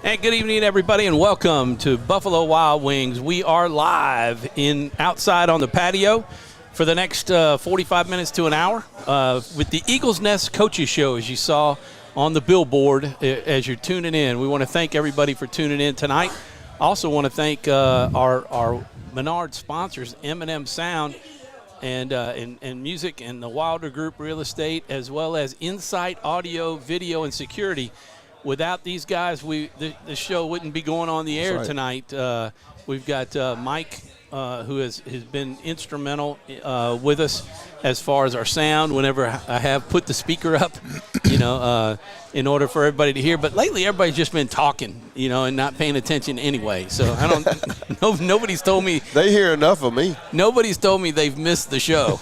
And good evening, everybody, and welcome to Buffalo Wild Wings. We are live outside on the patio for the next 45 minutes to an hour with the Eagles Nest Coaches Show, as you saw on the billboard as you're tuning in. We want to thank everybody for tuning in tonight. Also want to thank our Menard sponsors, M&M Sound and Music, and the Wilder Group Real Estate, as well as Insight Audio, Video, and Security. Without these guys, the show wouldn't be going on the air tonight. We've got Mike, who has been instrumental with us as far as our sound. Whenever I have put the speaker up, in order for everybody to hear. But lately, everybody's just been talking, and not paying attention anyway. So I don't. Nobody's told me they hear enough of me. Nobody's told me they've missed the show,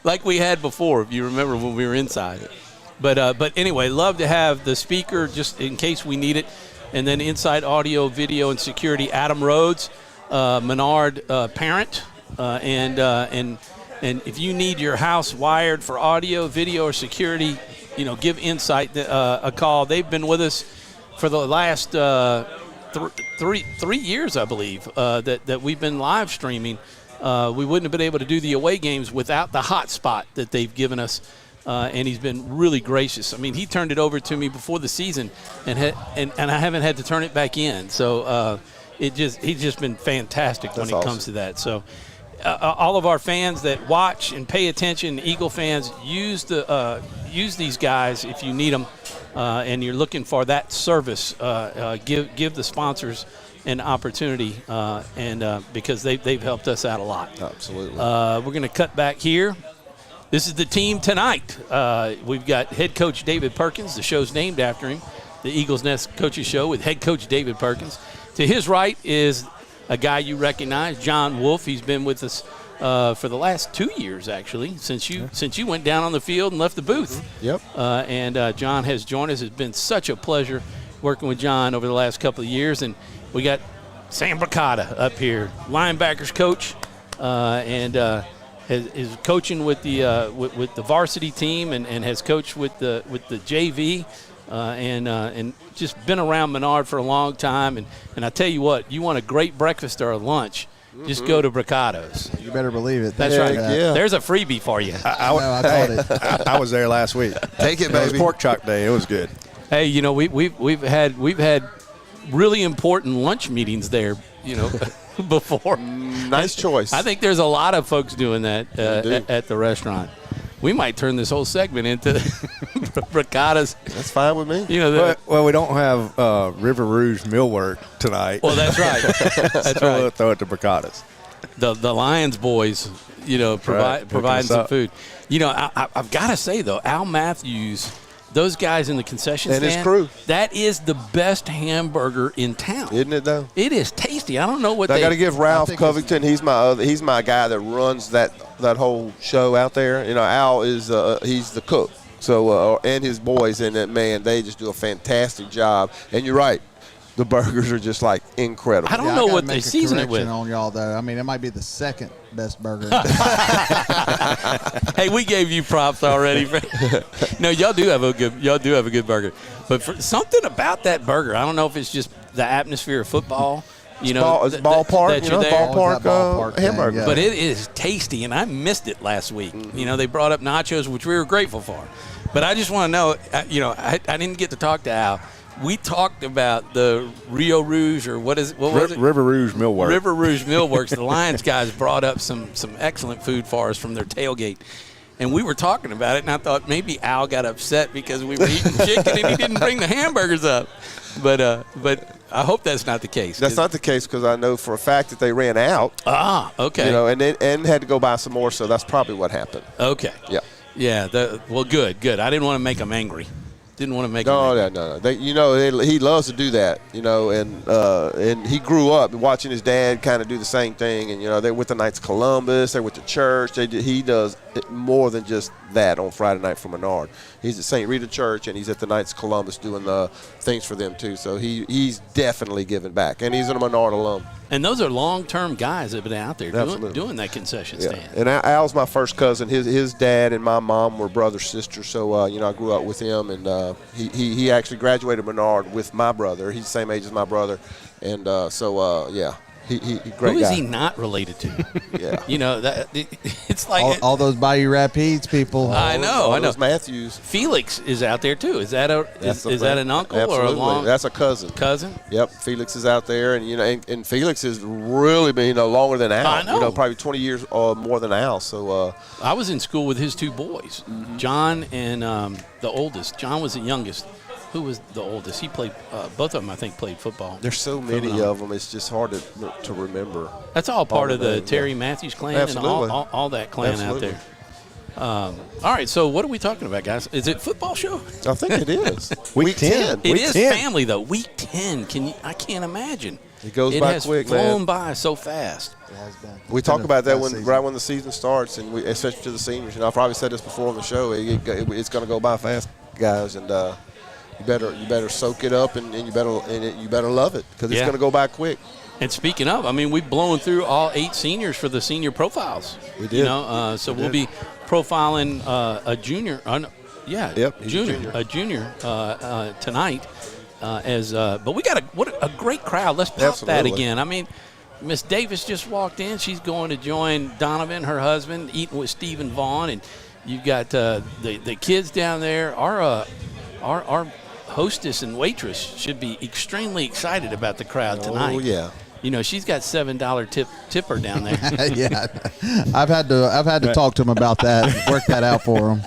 like we had before. If you remember when we were inside. But anyway, love to have the speaker just in case we need it. And then Inside Audio, Video, and Security, Adam Rhodes, Menard parent. And if you need your house wired for audio, video, or security, give Insight a call. They've been with us for the last 3 years, I believe, that we've been live streaming. We wouldn't have been able to do the away games without the hotspot that they've given us. And he's been really gracious. I mean, he turned it over to me before the season, and I haven't had to turn it back in. So he's just been fantastic when it comes to that. So all of our fans that watch and pay attention, Eagle fans, use these guys if you need them, and you're looking for that service. Give the sponsors an opportunity, and because they've helped us out a lot. Absolutely. We're going to cut back here. This is the team tonight. We've got head coach David Perkins. The show's named after him, the Eagles Nest Coaches Show with head coach David Perkins. To his right is a guy you recognize, John Wolf. He's been with us for the last 2 years, actually, since you went down on the field and left the booth. Yep. And John has joined us. It's been such a pleasure working with John over the last couple of years. And we got Sam Bricata up here, linebackers coach, and is coaching with the varsity team and has coached with the JV and just been around Menard for a long time. And I tell you what, you want a great breakfast or a lunch, just go to Bricato's. You better believe it. That's right. Yeah. There's a freebie for you. I was there last week. Take it, baby. It was pork chop day. It was good. Hey, we've had really important lunch meetings there, before. Nice choice. I think there's a lot of folks doing that at the restaurant. We might turn this whole segment into Bricata's. That's fine with me. Well, we don't have River Rouge millwork tonight. Well, that's right. That's so right. We'll throw it to Bricata's. The Lions boys, providing some food. I've got to say though, Al Matthews. Those guys in the concession stand, and his crew. That is the best hamburger in town. Isn't it, though? It is tasty. I don't know what I got to give Ralph Covington. He's my guy that runs that whole show out there. Al is he's the cook. So and his boys, and that man, they just do a fantastic job. And you're right. The burgers are just like incredible. I don't know what they season it with. On y'all though, I mean, it might be the second best burger. Hey, we gave you props already. No, y'all do have a good burger. But for something about that burger, I don't know if it's just the atmosphere of football. It's ballpark, ballpark hamburger. Yeah. But it is tasty, and I missed it last week. Mm-hmm. They brought up nachos, which we were grateful for. But I just want to know, I didn't get to talk to Al. We talked about the Rio Rouge, or what was it? River Rouge Millwork. River Rouge Millworks. The Lions guys brought up some excellent food for us from their tailgate. And we were talking about it, and I thought maybe Al got upset because we were eating chicken and he didn't bring the hamburgers up. But I hope that's not the case. That's not the case because I know for a fact that they ran out. Ah, okay. And had to go buy some more, so that's probably what happened. Okay. Yeah. Yeah. Well, good. I didn't want to make them angry. Didn't want to make No. He loves to do that, and he grew up watching his dad kind of do the same thing. And, they're with the Knights of Columbus, they're with the church. He does more than just that on Friday night for Menard. He's at St. Rita Church, and he's at the Knights of Columbus doing the things for them, too. So he's definitely giving back, and he's a Menard alum. And those are long-term guys that have been out there doing that concession stand. And Al's my first cousin. His dad and my mom were brother-sister, so, I grew up with him, and he actually graduated Menard with my brother. He's the same age as my brother, and yeah. He great Who is guy. he not related to? Yeah. You know, it's like all those Bayou Rapides people. I know. Those Matthews. Felix is out there too. Is that that an uncle Absolutely. or a long That's a cousin? cousin? Yep, Felix is out there, and and Felix has really been longer than Al. I know. Probably 20 years more than Al. So I was in school with his two boys, John and the oldest. John was the youngest. Who was the oldest? He played. Both of them, I think, played football. there's so many of them. It's just hard to remember. That's all part all of the of them, Terry yeah. Matthews clan Absolutely. and all that clan Absolutely. out there. All right, so what are we talking about, guys? Is it football show? I think it is. Week 10. It Week is 10. family though. Week 10. I can't imagine. It goes by has quick, flown man. by so fast. It has been. We talk about that Season. right when the season starts, and especially to the seniors. I've probably said this before on the show. It's going to go by fast, guys, and you better soak it up, and you better love it because it's Yeah. going to go by quick. And speaking of, I mean, we've blown through all 8 seniors for the senior profiles. We did. You know, so we'll be profiling a junior. Yep, he's a junior tonight. But we got what a great crowd. Let's pop that Absolutely. again. I mean, Miss Davis just walked in. She's going to join Donovan, her husband, eating with Stephen Vaughn, and you've got the kids down there. Our hostess and waitress should be extremely excited about the crowd tonight. Oh yeah. You know, she's got $7 tipper down there. Yeah, I've had to talk to him about that, work that out for him.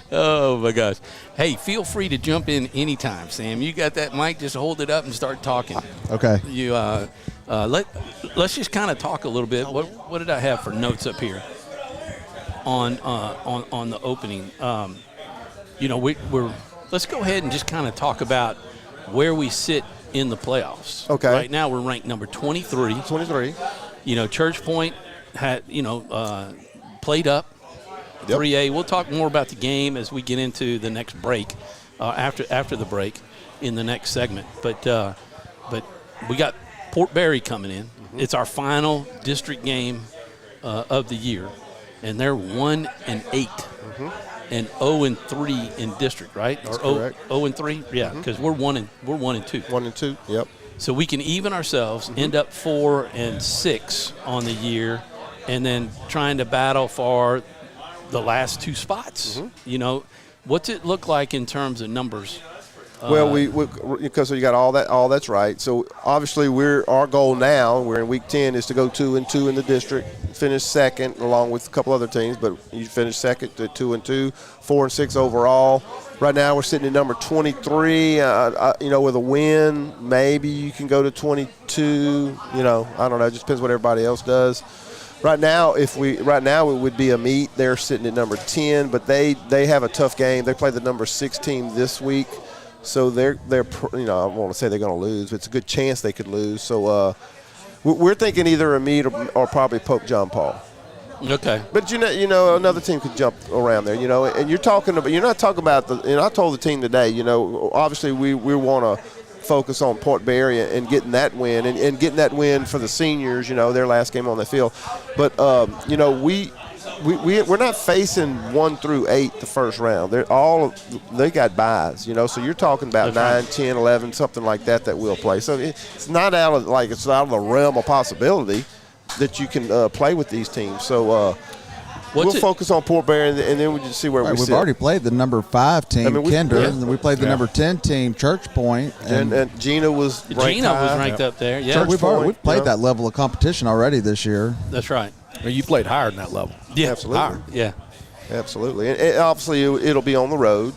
Oh my gosh! Hey, feel free to jump in anytime, Sam. You got that mic? Just hold it up and start talking. Okay. You let's just kind of talk a little bit. What did I have for notes up here on the opening? You know, we're let's go ahead and just kind of talk about where we sit in the playoffs. Okay. Right now we're ranked number 23. 23. You know, Church Point had played up. Yep. 3A. We'll talk more about the game as we get into the next break, after the break, in the next segment. But we got Port Barry coming in. Mm-hmm. It's our final district game of the year, and they're 1-8 and 0-3 in district, right? That's or correct. 0-3, yeah, because we're 1-2. 1 and 2. Yep. So we can even ourselves, end up 4-6 on the year, and then trying to battle for the last 2 spots. You know, what's it look like in terms of numbers? Well, because you got all that's right. So obviously our goal now, we're in week 10, is to go 2-2 in the district, finish second along with a couple other teams, but you finish second to 2-2, 4-6 overall. Right now we're sitting at number 23. With a win, maybe you can go to 22. I don't know. It just depends what everybody else does. Right now, it would be a meet. They're sitting at number 10, but they have a tough game. They play the number 6 team this week. So they're I don't want to say they're going to lose, but it's a good chance they could lose. So we're thinking either a meet or probably Pope John Paul. Okay. But another team could jump around there. And you're not talking about I told the team today. Obviously we want to focus on Port Barry and getting that win and getting that win for the seniors. Their last game on the field. But we're not facing 1 through 8 the first round. They got byes, So you're talking about 9, 10, 11, something like that we'll play. So it's not out of the realm of possibility that you can play with these teams. So we'll focus on Port Barry and then we'll just see where we sit. We've already played the number 5 team, Kinder, yeah. and we played the number 10 team, Church Point, and Gina was ranked up there. Yeah, we've played that level of competition already this year. That's right. Well, you played higher than that level. Yeah, Absolutely. higher. Yeah. Absolutely. And obviously it'll be on the road,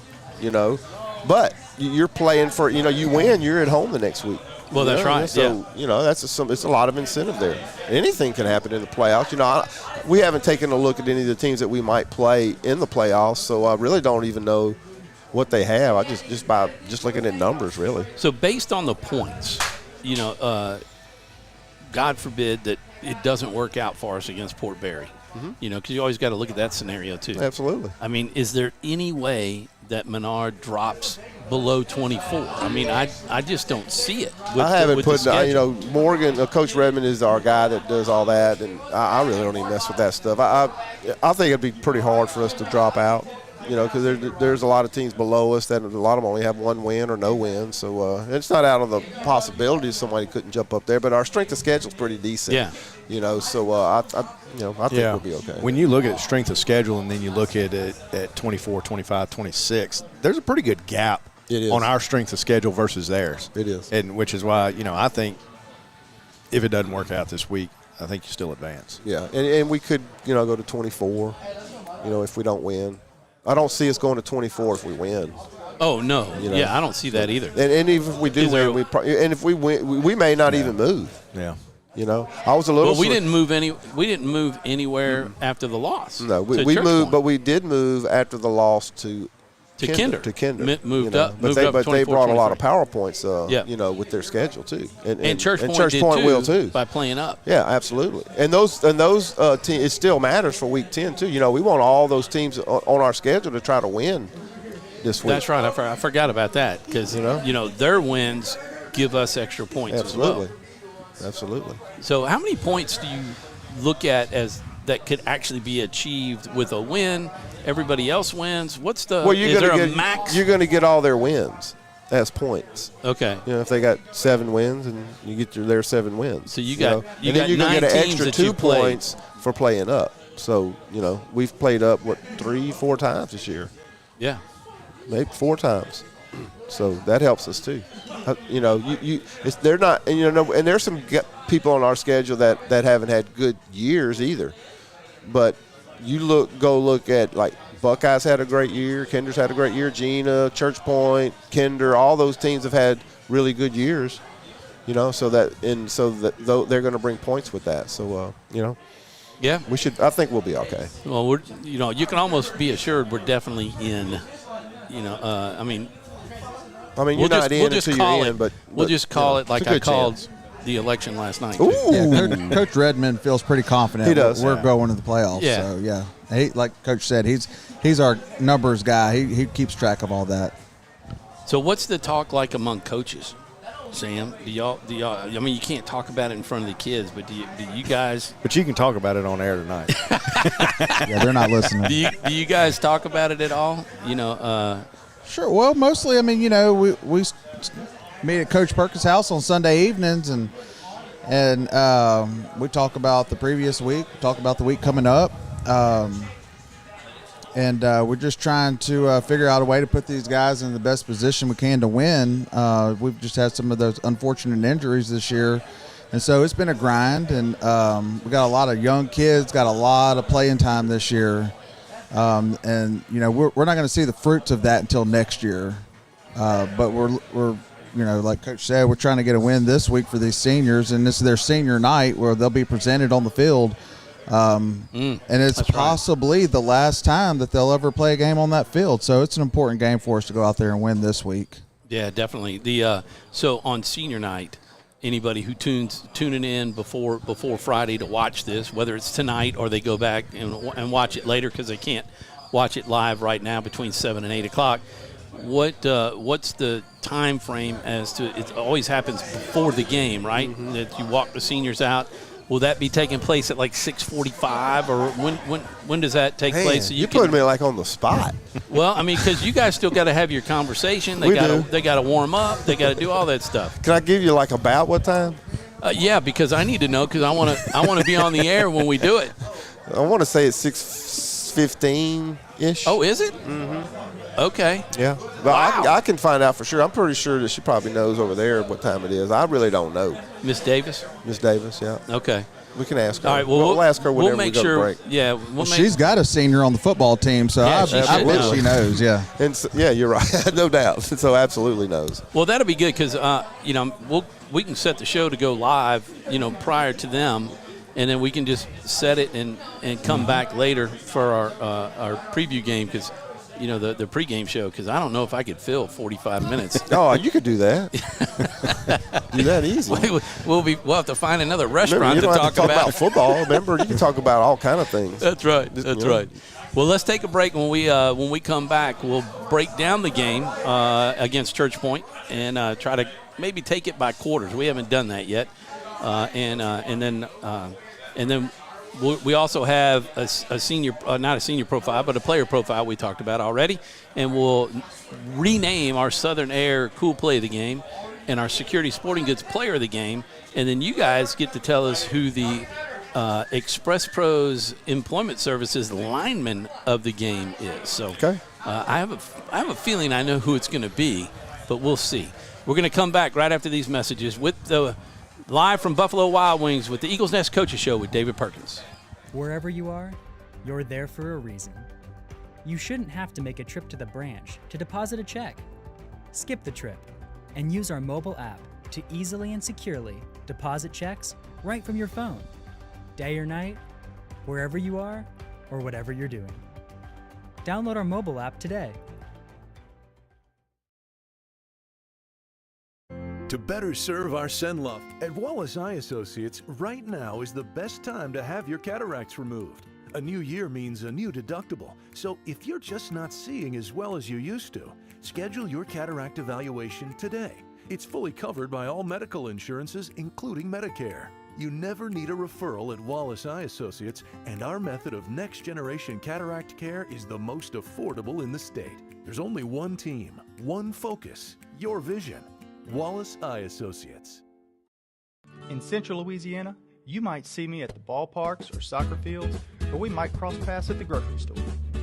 but you're playing for, you win, you're at home the next week. Well, that's right. So, it's a lot of incentive there. Anything can happen in the playoffs. We haven't taken a look at any of the teams that we might play in the playoffs, so I really don't even know what they have. I just looking at numbers, really. So based on the points, God forbid that it doesn't work out for us against Port Barry. Because you always got to look at that scenario too. Absolutely. I mean, is there any way that Menard drops below 24? I mean, I just don't see it. I haven't put, Morgan, Coach Redmond is our guy that does all that, and I really don't even mess with that stuff. I think it'd be pretty hard for us to drop out. because there's a lot of teams below us that a lot of them only have one win or no win. So it's not out of the possibility somebody couldn't jump up there. But our strength of schedule is pretty decent. Yeah. So I think we'll be okay. When you look at strength of schedule and then you look at it at 24, 25, 26, there's a pretty good gap on our strength of schedule versus theirs. It is. And which is why, I think if it doesn't work out this week, I think you still advance. Yeah, and we could, go to 24, if we don't win. I don't see us going to 24 if we win. Oh, no. Yeah, I don't see that either. And even if we do win, if we win, we may not even move. Yeah. I was a little. Well, we didn't move anywhere after the loss. No, we moved, but we did move after the loss to Kinder. Moved up. But they brought a lot of PowerPoints, with their schedule too. And Church Point will too by playing up. Yeah, absolutely. And those teams, it still matters for Week 10 too. We want all those teams on our schedule to try to win this week. That's right. I forgot about that because their wins give us extra points. Absolutely. As well. Absolutely. So how many points do you look at as that could actually be achieved with a win? Everybody else wins. Is there a max? You're going to get all their wins as points. Okay. If they got 7 wins, and you get their 7 wins. So you got and then you're going to get an extra 2 points for playing up. So, we've played up, 3-4 times this year. Yeah. Maybe 4 times. So that helps us too. They're not, and there's some people on our schedule that haven't had good years either. But go look at like Buckeyes had a great year, Kinder's had a great year, Gina, Church Point, Kinder, all those teams have had really good years. So they're going to bring points with that. So yeah, we should. I think we'll be okay. Well, you can almost be assured we're definitely in. You're not in until you're in, but we'll just call it like I called the election last night. Ooh. Yeah, Coach Redmond feels pretty confident. He does. We're going to the playoffs. Yeah. So, yeah. Like Coach said, he's our numbers guy. He keeps track of all that. So what's the talk like among coaches, Sam? Do y'all? You can't talk about it in front of the kids, but do you guys? But you can talk about it on air tonight. Yeah, they're not listening. Do you guys talk about it at all? Sure. Well, mostly, we meet at Coach Perkins' house on Sunday evenings, and we talk about the previous week, talk about the week coming up, and we're just trying to figure out a way to put these guys in the best position we can to win. We've just had some of those unfortunate injuries this year, and so it's been a grind, and we got a lot of young kids, got a lot of playing time this year. We're not going to see the fruits of that until next year. But we're like Coach said, we're trying to get a win this week for these seniors, and this is their senior night where they'll be presented on the field. And it's possibly the last time that they'll ever play a game on that field. So it's an important game for us to go out there and win this week. Yeah, definitely. So on senior night, anybody who tuning in before Friday to watch this, whether it's tonight or they go back and watch it later because they can't watch it live right now between 7 and 8 o'clock, what's the time frame as to it always happens before the game, right? Mm-hmm. That you walk the seniors out. Will that be taking place at like 6:45, or when does that take place? So you put me like on the spot. Well, because you guys still got to have your conversation. They got to warm up. They got to do all that stuff. Can I give you like about what time? Yeah, because I need to know because I want to be on the air when we do it. I want to say it's 6:15-ish. Oh, is it? Mm-hmm. Okay. Yeah. But wow. I can find out for sure. I'm pretty sure that she probably knows over there what time it is. I really don't know. Miss Davis? Miss Davis, yeah. Okay. We can ask her. All right, we'll ask her whenever we go to break. Yeah. She's got a senior on the football team, so I bet she knows, yeah. And so, yeah, you're right. No doubt. So absolutely knows. Well, that'll be good because, we can set the show to go live, prior to them, and then we can just set it and come back later for our preview game because – the pregame show, because I don't know if I could fill 45 minutes. Oh, you could do that. Do that easy. We'll have to find another restaurant to talk about football. Remember, you can talk about all kind of things. That's right. That's right. Well, let's take a break. When we come back, we'll break down the game against Church Point and try to maybe take it by quarters. We haven't done that yet, and then we also have a senior, not a senior profile, but a player profile we talked about already. And we'll rename our Southern Air Cool Play of the Game and our Security Sporting Goods Player of the Game. And then you guys get to tell us who the Express Pros Employment Services lineman of the game is. So Okay. I have a feeling I know who it's going to be, but we'll see. We're going to come back right after these messages with the live from Buffalo Wild Wings with the Eagles Nest Coaches Show with David Perkins. Wherever you are, you're there for a reason. You shouldn't have to make a trip to the branch to deposit a check. Skip the trip and use our mobile app to easily and securely deposit checks right from your phone. Day or night, wherever you are, or whatever you're doing. Download our mobile app today. To better serve our Senluft, at Wallace Eye Associates, right now is the best time to have your cataracts removed. A new year means a new deductible, so if you're just not seeing as well as you used to, schedule your cataract evaluation today. It's fully covered by all medical insurances, including Medicare. You never need a referral at Wallace Eye Associates, and our method of next-generation cataract care is the most affordable in the state. There's only one team, one focus, your vision. Wallace Eye Associates. In Central Louisiana, you might see me at the ballparks or soccer fields, or we might cross paths at the grocery store.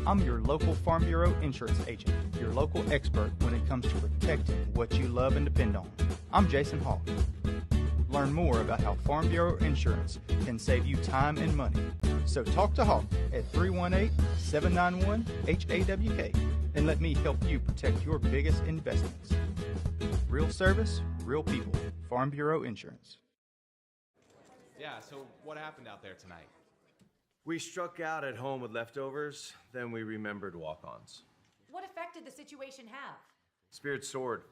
I'm your local Farm Bureau insurance agent, your local expert when it comes to protecting what you love and depend on. I'm Jason Hawk. Learn more about how Farm Bureau Insurance can save you time and money. So talk to Hawk at 318-791-HAWK and let me help you protect your biggest investments. Real service, real people. Farm Bureau Insurance. Yeah, so what happened out there tonight? We struck out at home with leftovers, then we remembered walk-ons. What effect did the situation have? Spirit soared.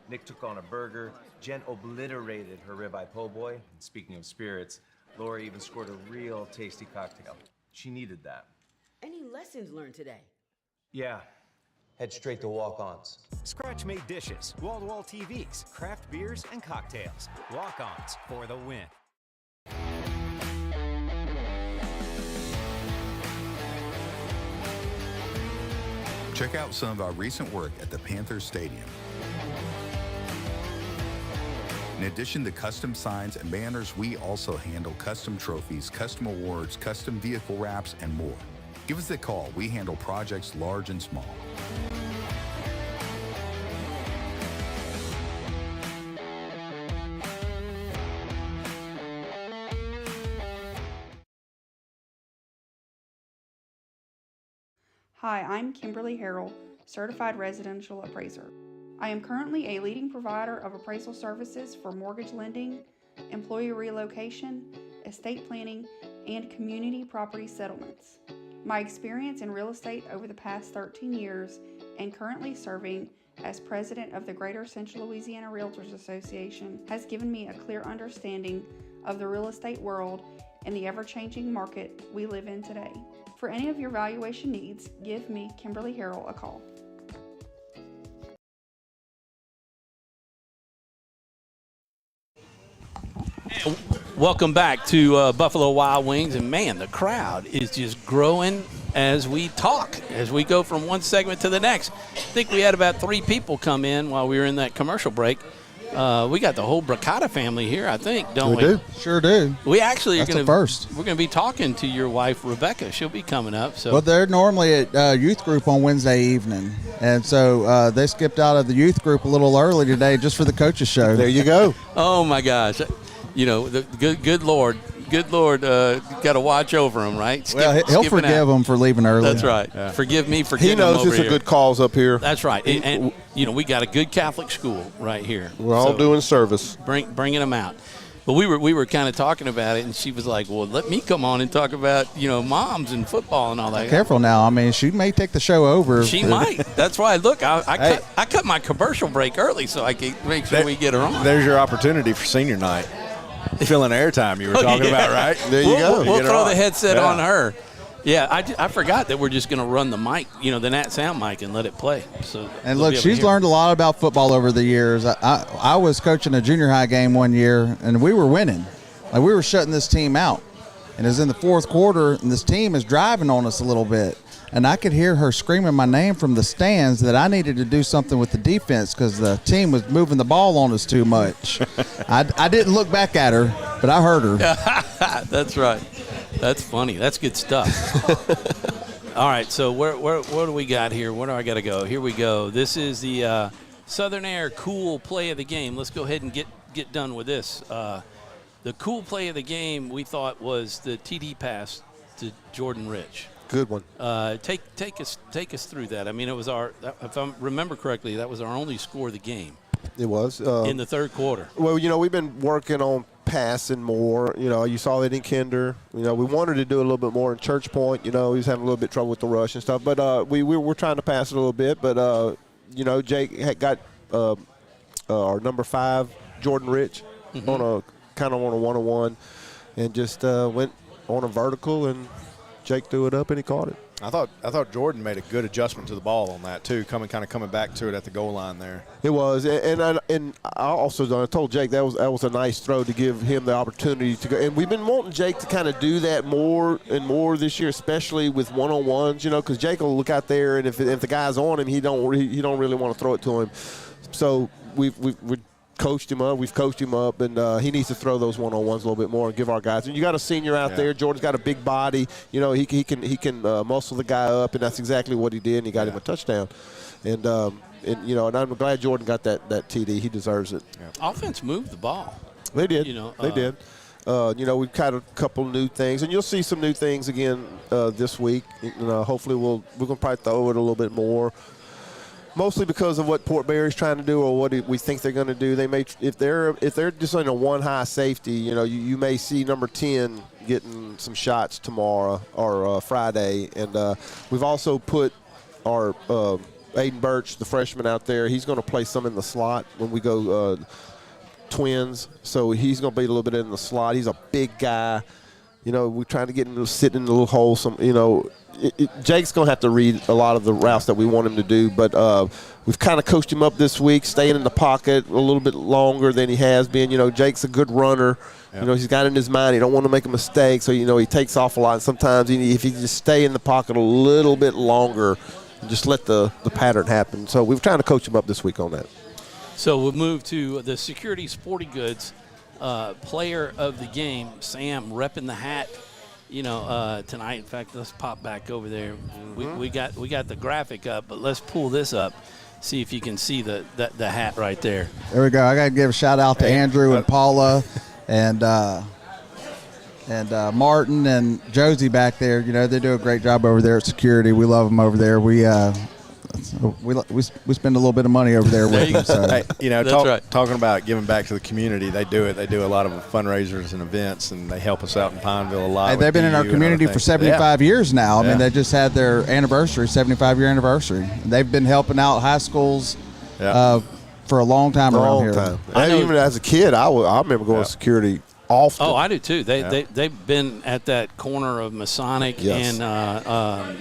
Nick took on a burger. Jen obliterated her ribeye po' boy. And speaking of spirits, Laura even scored a real tasty cocktail. She needed that. Any lessons learned today? Yeah. Head straight to walk-ons. Scratch-made dishes, wall-to-wall TVs, craft beers, and cocktails. Walk-ons for the win. Check out some of our recent work at the Panthers Stadium. In addition to custom signs and banners, we also handle custom trophies, custom awards, custom vehicle wraps, and more. Give us a call. We handle projects large and small. Hi, I'm Kimberly Harrell, Certified Residential Appraiser. I am currently a leading provider of appraisal services for mortgage lending, employee relocation, estate planning, and community property settlements. My experience in real estate over the past 13 years and currently serving as president of the Greater Central Louisiana Realtors Association has given me a clear understanding of the real estate world and the ever-changing market we live in today. For any of your valuation needs, give me, Kimberly Harrell, a call. Welcome back to Buffalo Wild Wings, and man, the crowd is just growing as we talk, as we go from one segment to the next. I think we had about 3 people come in while we were in that commercial break. We got the whole Bracata family here, I think, don't we? We do. Sure do. We actually are going to We're going to be talking to your wife, Rebecca. She'll be coming up. So. Well, they're normally at youth group on Wednesday evening, and so they skipped out of the youth group a little early today just for the coaches show. There you go. Oh my gosh, you know, the good Lord, got to watch over them, right? He'll forgive them for leaving early. That's right. Yeah. Forgive me for getting He knows them over it's a here. good cause up here. That's right. And you know, we got a good Catholic school right here. We're all doing service. Bringing them out. But we were kind of talking about it, and she was like, well, let me come on and talk about, you know, moms and football and all that. Careful now. I mean, she may take the show over. She might. That's why, look, I cut my commercial break early so I can make sure we get her on. There's your opportunity for senior night. Filling airtime you were talking about, right? There you go. We'll throw the headset on her. Yeah, I forgot that we're just going to run the mic, you know, the Nat Sound mic, and let it play. So and look, she's learned a lot about football over the years. I was coaching a junior high game one year, and we were winning. Like, we were shutting this team out. And it was in the fourth quarter, and this team is driving on us a little bit. And I could hear her screaming my name from the stands that I needed to do something with the defense because the team was moving the ball on us too much. I didn't look back at her, but I heard her. That's right. That's funny. That's good stuff. All right, so what do we got here? Where do I got to go? Here we go. This is the Southern Air Cool Play of the Game. Let's go ahead and get done with this. The cool play of the game we thought was the TD pass to Jordan Rich. Good one. Take us through that. I mean, it was if I remember correctly, that was our only score of the game. It was in the third quarter. Well, we've been working on passing more. You saw that in Kinder. We wanted to do a little bit more in Church Point. He was having a little bit of trouble with the rush and stuff. But we were trying to pass it a little bit. But Jake had got our number 5, Jordan Rich, on a one-on-one, and just went on a vertical, and Jake threw it up and he caught it. I thought Jordan made a good adjustment to the ball on that too, coming back to it at the goal line there. It was, and I told Jake that was a nice throw to give him the opportunity to go. And we've been wanting Jake to kind of do that more and more this year, especially with one-on-ones. Because Jake will look out there, and if the guy's on him, he don't really want to throw it to him. So we've coached him up, and he needs to throw those one-on-ones a little bit more and give our guys. And you got a senior out there. Jordan's got a big body. He can muscle the guy up, and that's exactly what he did. And he got him a touchdown. And I'm glad Jordan got that TD. He deserves it. Yeah. Offense moved the ball. They did. They did. We've got a couple new things, and you'll see some new things again this week. Hopefully we're going to probably throw it a little bit more. Mostly because of what Port Barry's trying to do or what we think they're going to do. They may, if they're just in a one high safety, you may see number 10 getting some shots tomorrow or Friday. And we've also put our Aiden Birch, the freshman, out there. He's going to play some in the slot when we go twins. So he's going to be a little bit in the slot. He's a big guy. We're trying to get him to sit in the little hole. Jake's going to have to read a lot of the routes that we want him to do, but we've kind of coached him up this week, staying in the pocket a little bit longer than he has been. Jake's a good runner. Yep. He's got in his mind he don't want to make a mistake, so he takes off a lot. And sometimes if he just stay in the pocket a little bit longer, and just let the pattern happen. So we're trying to coach him up this week on that. So we'll move to the Security Sporting Goods player of the game, Sam, repping the hat. Tonight. In fact, let's pop back over there. We got the graphic up, but let's pull this up, see if you can see the hat right there. There we go. I got to give a shout out to Andrew and Paula and Martin and Josie back there. They do a great job over there at security. We love them over there. We spend a little bit of money over there with them. So. Hey, talking about giving back to the community, they do it. They do a lot of fundraisers and events, and they help us out in Pineville a lot. Hey, they've been in our community for 75 years now. I mean, they just had their anniversary, 75-year anniversary. They've been helping out high schools for a long time around here. Even as a kid, I remember going to security often. Oh, I do too. They've been at that corner of Masonic and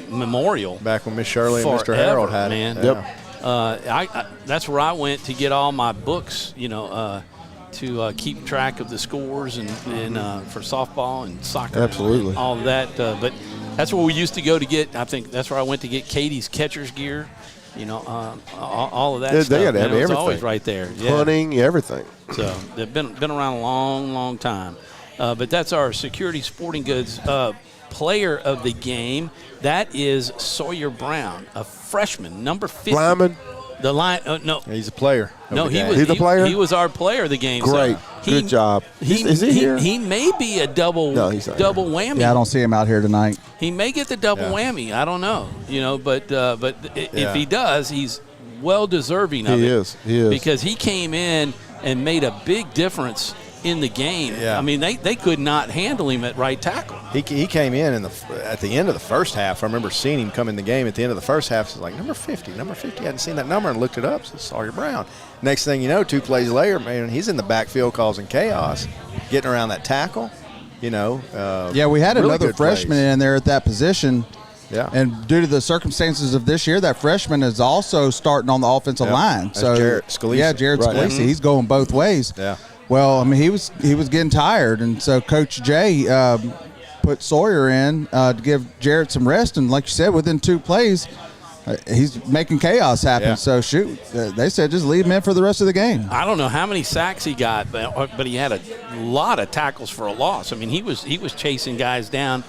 Memorial back when Miss Shirley and Mr. Harold had man. it. Yep. That's where I went to get all my books. To keep track of the scores and for softball and soccer. Absolutely. And all of that. But that's where we used to go to get. I think that's where I went to get Katie's catcher's gear. All of that stuff. They got everything. It's always right there. Hunting, everything. So they've been around a long, long time. But that's our Security Sporting Goods player of the game. That is Sawyer Brown, a freshman, number 50. Lineman. The line, no. He's a player. No, he's a player? He was our player of the game. Great. So good job. Is he here? He may be a double whammy. Yeah, I don't see him out here tonight. He may get the double whammy. I don't know. But if he does, he's well deserving of it. He is. Because he came in and made a big difference in the game. Yeah. I mean, they could not handle him at right tackle. He came in at the end of the first half. I remember seeing him come in the game at the end of the first half. It's like, number 50. I hadn't seen that number and looked it up. So Sawyer Brown. Next thing you know, 2 plays later, man, he's in the backfield causing chaos, getting around that tackle. We had really another freshman in there at that position. Yeah. And due to the circumstances of this year, that freshman is also starting on the offensive line. That's Jared Scalise. Yeah, Jared Scalise. Mm-hmm. He's going both ways. Yeah. Well, I mean, he was getting tired, and so Coach Jay put Sawyer in to give Jarrett some rest. And like you said, within 2 plays, he's making chaos happen. Yeah. So, shoot, they said just leave him in for the rest of the game. I don't know how many sacks he got, but he had a lot of tackles for a loss. I mean, he was chasing guys down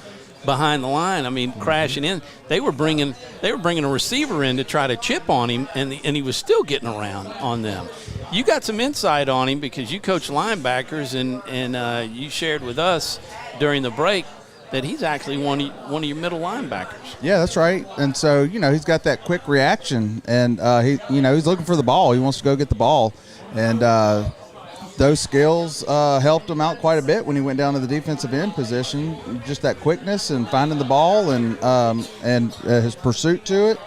behind the line. I mean, crashing in. They were bringing a receiver in to try to chip on him, and he was still getting around on them. You got some insight on him because you coach linebackers, and you shared with us during the break that he's actually one of your middle linebackers. Yeah, that's right. And so, he's got that quick reaction, and he's looking for the ball. He wants to go get the ball, and those skills helped him out quite a bit when he went down to the defensive end position. Just that quickness and finding the ball and his pursuit to it.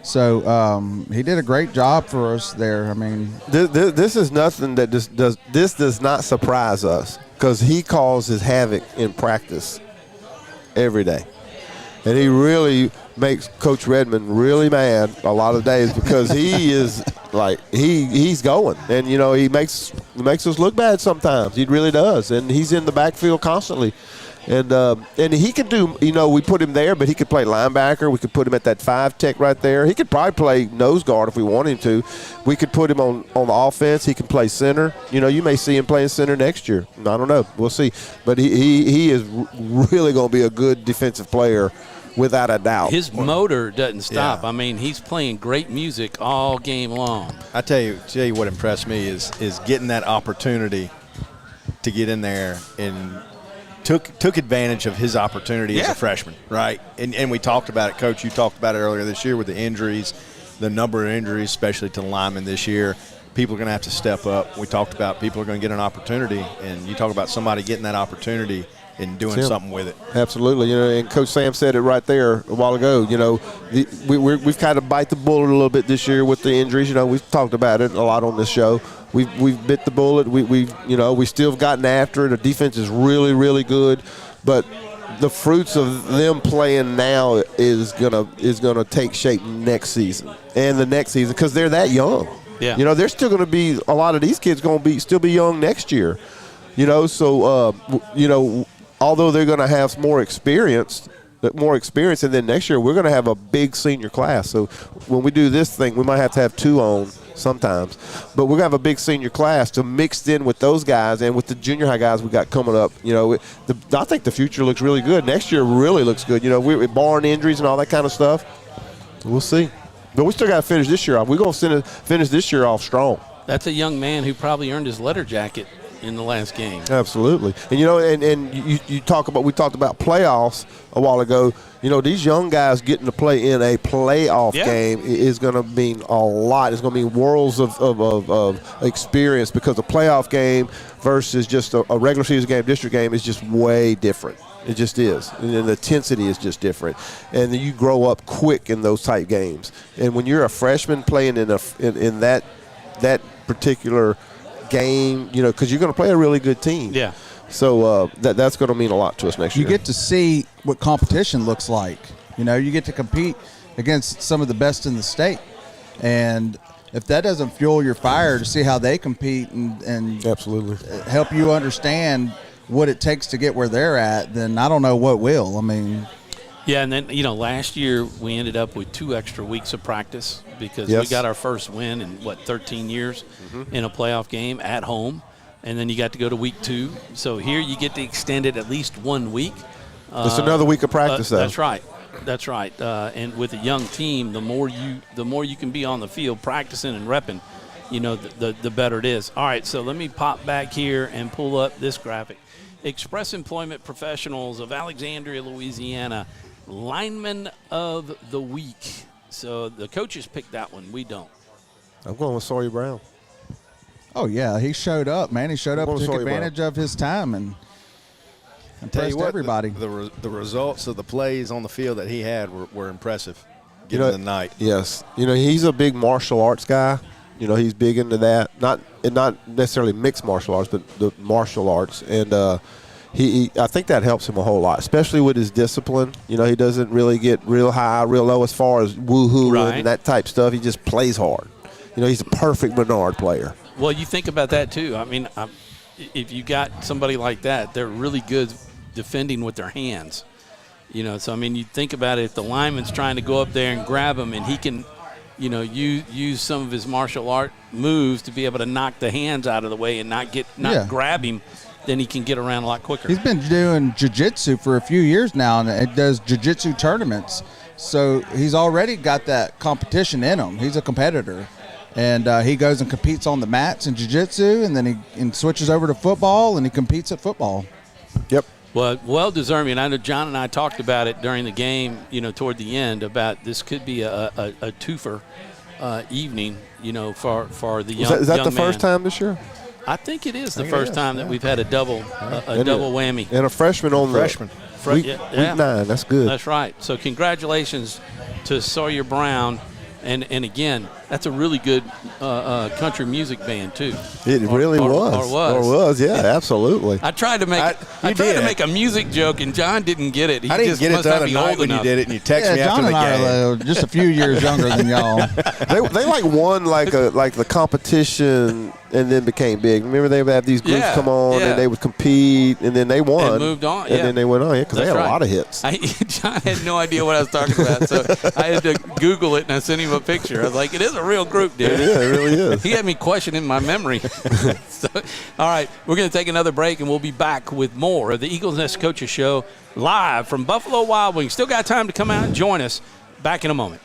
So he did a great job for us there. I mean, this is nothing that does not surprise us because he causes havoc in practice every day. And he really makes Coach Redmond really mad a lot of days because he is like he's going, and he makes us look bad sometimes. He really does, and he's in the backfield constantly. And he could do, we put him there, but he could play linebacker. We could put him at that 5 tech right there. He could probably play nose guard if we want him to. We could put him on the offense. He can play center. You may see him playing center next year. I don't know. We'll see. But he is really going to be a good defensive player without a doubt. His motor doesn't stop. Yeah. I mean, he's playing great music all game long. I tell you what impressed me is getting that opportunity to get in there and took advantage of his opportunity as a freshman, right? And we talked about it, Coach. You talked about it earlier this year with the injuries, the number of injuries, especially to the linemen this year. People are going to have to step up. We talked about people are going to get an opportunity, and you talk about somebody getting that opportunity and doing something with it. Absolutely. And Coach Sam said it right there a while ago. We've kind of bite the bullet a little bit this year with the injuries. We've talked about it a lot on this show. We've bit the bullet. We still have gotten after it. The defense is really, really good, but the fruits of them playing now is gonna take shape next season and the next season because they're that young. Yeah. They're still going to be a lot of these kids going to still be young next year. So although they're going to have more experience, and then next year we're going to have a big senior class. So when we do this thing, we might have to have 2 on sometimes. But we're going to have a big senior class to mix in with those guys and with the junior high guys we got coming up. I think the future looks really good. Next year really looks good. We're barring injuries and all that kind of stuff. We'll see. But we still got to finish this year off. We're going to finish this year off strong. That's a young man who probably earned his letter jacket in the last game. Absolutely. And we talked about playoffs a while ago. These young guys getting to play in a playoff game is going to mean a lot. It's going to mean worlds of experience because a playoff game versus just a regular season game, district game is just way different. It just is. And the intensity is just different. And you grow up quick in those type games. And when you're a freshman playing in that particular game, because you're going to play a really good team. Yeah. So that's going to mean a lot to us next year. You get to see what competition looks like. You get to compete against some of the best in the state. And if that doesn't fuel your fire to see how they compete and absolutely help you understand what it takes to get where they're at, then I don't know what will. I mean, yeah, and then, last year we ended up with 2 extra weeks of practice because we got our first win in, 13 years in a playoff game at home. And then you got to go to week 2. So here you get to extend it at least 1 week. It's another week of practice, though. That's right. That's right. And with a young team, the more you can be on the field practicing and repping, the better it is. All right, so let me pop back here and pull up this graphic. Express Employment Professionals of Alexandria, Louisiana, Lineman of the Week. So the coaches picked that one. We don't. I'm going with Sawyer Brown. Oh, yeah, he showed up, man. He showed up and took advantage of his time and impressed everybody. The results of the plays on the field that he had were impressive given the night. Yes. He's a big martial arts guy. He's big into that. Not necessarily mixed martial arts, but the martial arts. And I think that helps him a whole lot, especially with his discipline. He doesn't really get real high, real low as far as woo-hoo and that type stuff. He just plays hard. He's a perfect Bernard player. Well, you think about that, too. I mean, if you got somebody like that, they're really good defending with their hands. So, I mean, you think about it, if the lineman's trying to go up there and grab him and he can, use some of his martial art moves to be able to knock the hands out of the way and not grab him, then he can get around a lot quicker. He's been doing jiu-jitsu for a few years now, and it does jiu-jitsu tournaments. So he's already got that competition in him. He's a competitor. And he goes and competes on the mats in jiu-jitsu, and then he switches over to football, and he competes at football. Yep. Well deserving. I know John and I talked about it during the game, toward the end, about this could be a twofer evening, for the young man. Is that the first time this year? I think it is the first time that we've had a double whammy. And a freshman on freshman. Week 9. That's good. That's right. So congratulations to Sawyer Brown. And again, that's a really good country music band too. It really was. Yeah, absolutely. I tried to make a music joke, and John didn't get it. I didn't get it the other night when you did it, and you texted me after the game. John and I are just a few years younger than y'all. They won like the competition and then became big. Remember they would have these groups come on and they would compete, and then they won and moved on. And then they went on because they had a lot of hits. John had no idea what I was talking about, so I had to Google it, and I sent him a picture. I was like, it is a real group, dude. Yeah, it really is. He had me questioning my memory. So, all right, we're going to take another break, and we'll be back with more of the Eagles Nest Coaches Show live from Buffalo Wild Wings. Still got time to come out and join us. Back in a moment.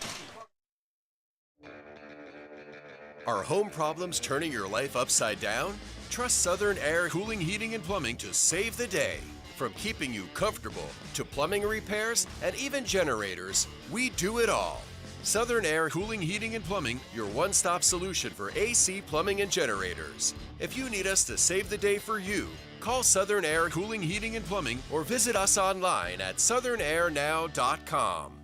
Are home problems turning your life upside down? Trust Southern Air Cooling, Heating, and Plumbing to save the day. From keeping you comfortable to plumbing repairs and even generators, we do it all. Southern Air Cooling, Heating, and Plumbing, your one-stop solution for AC, plumbing, and generators. If you need us to save the day for you, call Southern Air Cooling, Heating, and Plumbing or visit us online at southernairnow.com.